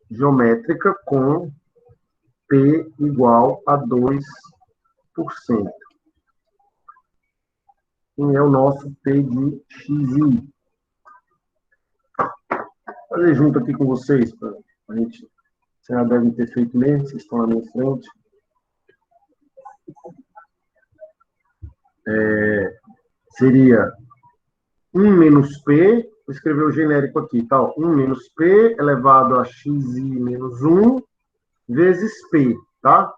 Geométrica com P igual a 2%. Quem é o nosso P de XI? Vou fazer junto aqui com vocês, para a gente. Vocês já devem ter feito mesmo, vocês estão na minha frente. Seria 1 menos P, vou escrever o genérico aqui, tá? 1 menos P elevado a xi menos 1 vezes P, tá?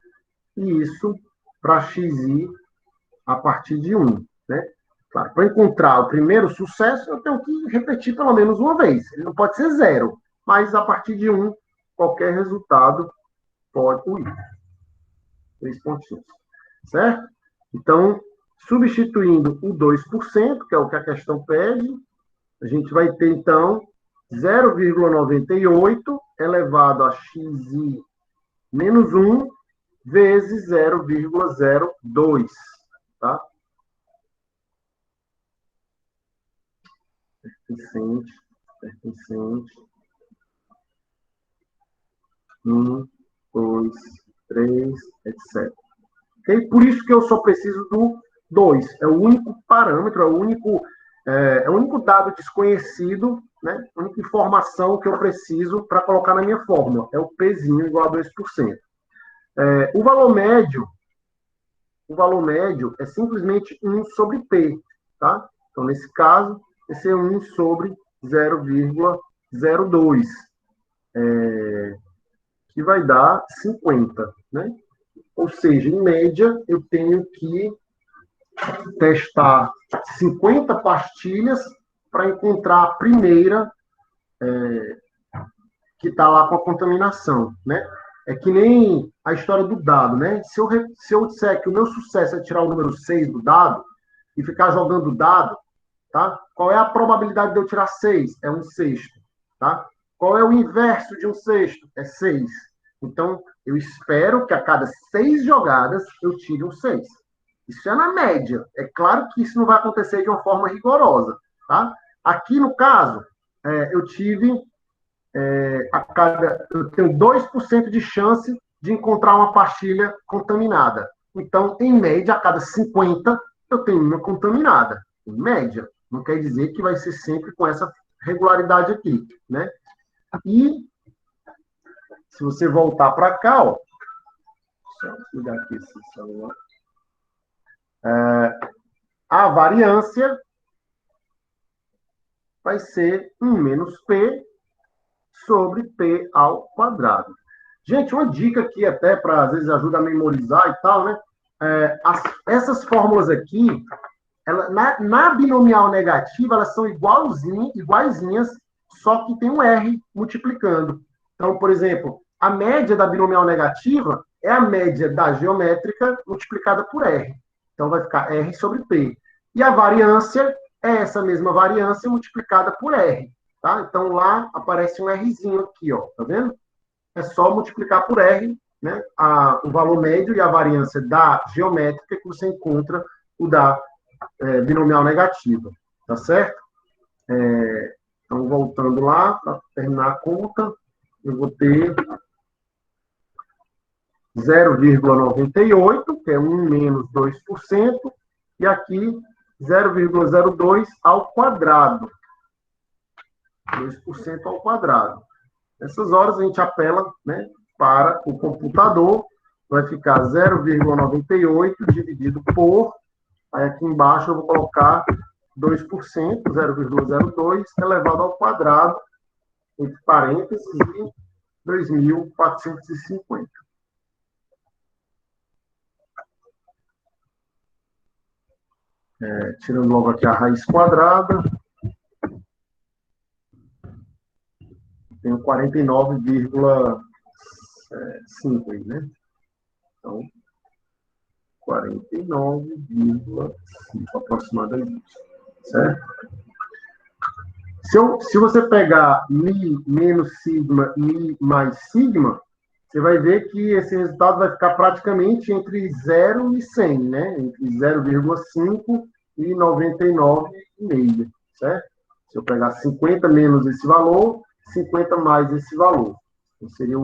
E isso para xi a partir de 1, né? Claro, para encontrar o primeiro sucesso, eu tenho que repetir pelo menos uma vez. Ele não pode ser 0, mas a partir de 1, qualquer resultado pode... Ui, 3 pontinhos. Certo? Então, substituindo o 2%, que é o que a questão pede, a gente vai ter, então, 0,98 elevado a xi menos 1 vezes 0,02, tá? Pertencente. 1, 2, 3, etc. Okay? Por isso que eu só preciso do 2. É o único parâmetro, é o único dado desconhecido, né? A única informação que eu preciso para colocar na minha fórmula. É o Pzinho igual a 2%. O valor médio é simplesmente 1 sobre P, tá? Então, nesse caso, esse é 1 sobre 0,02, que vai dar 50, né? Ou seja, em média, eu tenho que testar 50 pastilhas para encontrar a primeira que está lá com a contaminação, né? É que nem a história do dado, né? Se eu disser que o meu sucesso é tirar o número 6 do dado e ficar jogando o dado, tá? Qual é a probabilidade de eu tirar 6? É 1/6, tá? Qual é o inverso de 1/6? É 6. Então, eu espero que a cada 6 jogadas eu tire 6. Isso é na média. É claro que isso não vai acontecer de uma forma rigorosa, tá? Aqui, no caso, eu tive eu tenho 2% de chance de encontrar uma pastilha contaminada. Então, em média, a cada 50, eu tenho uma contaminada. Em média. Não quer dizer que vai ser sempre com essa regularidade aqui, né? E, se você voltar para cá, ó, deixa eu ligar aqui esse celular. A variância vai ser 1 menos P sobre P ao quadrado. Gente, uma dica aqui até para, às vezes, ajuda a memorizar e tal, né? Essas fórmulas aqui, na binomial negativa, elas são iguaizinhas, só que tem um R multiplicando. Então, por exemplo, a média da binomial negativa é a média da geométrica multiplicada por R. Então, vai ficar R sobre P. E a variância é essa mesma variância multiplicada por R. Tá? Então, lá aparece um Rzinho aqui, ó, tá vendo? É só multiplicar por R, né, o valor médio e a variância da geométrica que você encontra o da binomial negativa, tá certo? Então, voltando lá, para terminar a conta, eu vou ter 0,98, que é 1 menos 2%, e aqui 0,02 ao quadrado. 2% ao quadrado. Nessas horas, a gente apela, né, para o computador, vai ficar 0,98 dividido por, aí aqui embaixo eu vou colocar 2%, 0,02, elevado ao quadrado, entre parênteses, e 2.450. tirando logo aqui a raiz quadrada, tenho 49,5 aí, né? Então, 49,5 aproximadamente, certo? Se você pegar mi menos sigma, mi mais sigma, você vai ver que esse resultado vai ficar praticamente entre 0 e 100, né? Entre 0,5 e 99,5, certo? Se eu pegar 50 menos esse valor, 50 mais esse valor. Então, seria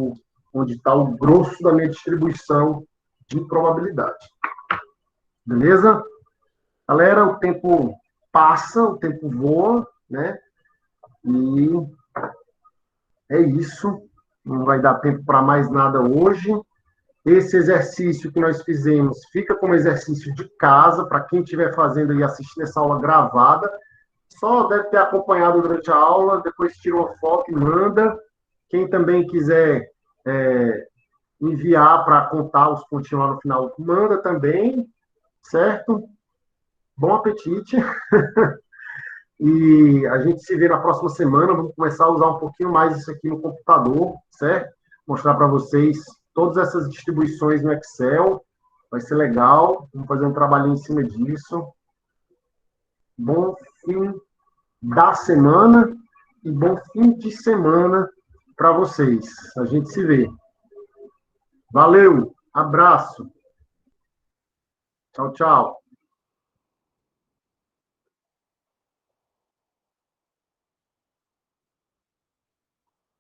onde está o grosso da minha distribuição de probabilidade. Beleza? Galera, o tempo passa, o tempo voa, né? E é isso. Não vai dar tempo para mais nada hoje. Esse exercício que nós fizemos fica como exercício de casa, para quem estiver fazendo e assistindo essa aula gravada. Só deve ter acompanhado durante a aula, depois tira uma foto e manda. Quem também quiser enviar para contar os pontinhos lá no final, manda também, certo? Bom apetite. E a gente se vê na próxima semana. Vamos começar a usar um pouquinho mais isso aqui no computador, certo? Mostrar para vocês todas essas distribuições no Excel. Vai ser legal. Vamos fazer um trabalhinho em cima disso. Bom fim da semana e bom fim de semana para vocês. A gente se vê. Valeu, abraço. Tchau, tchau.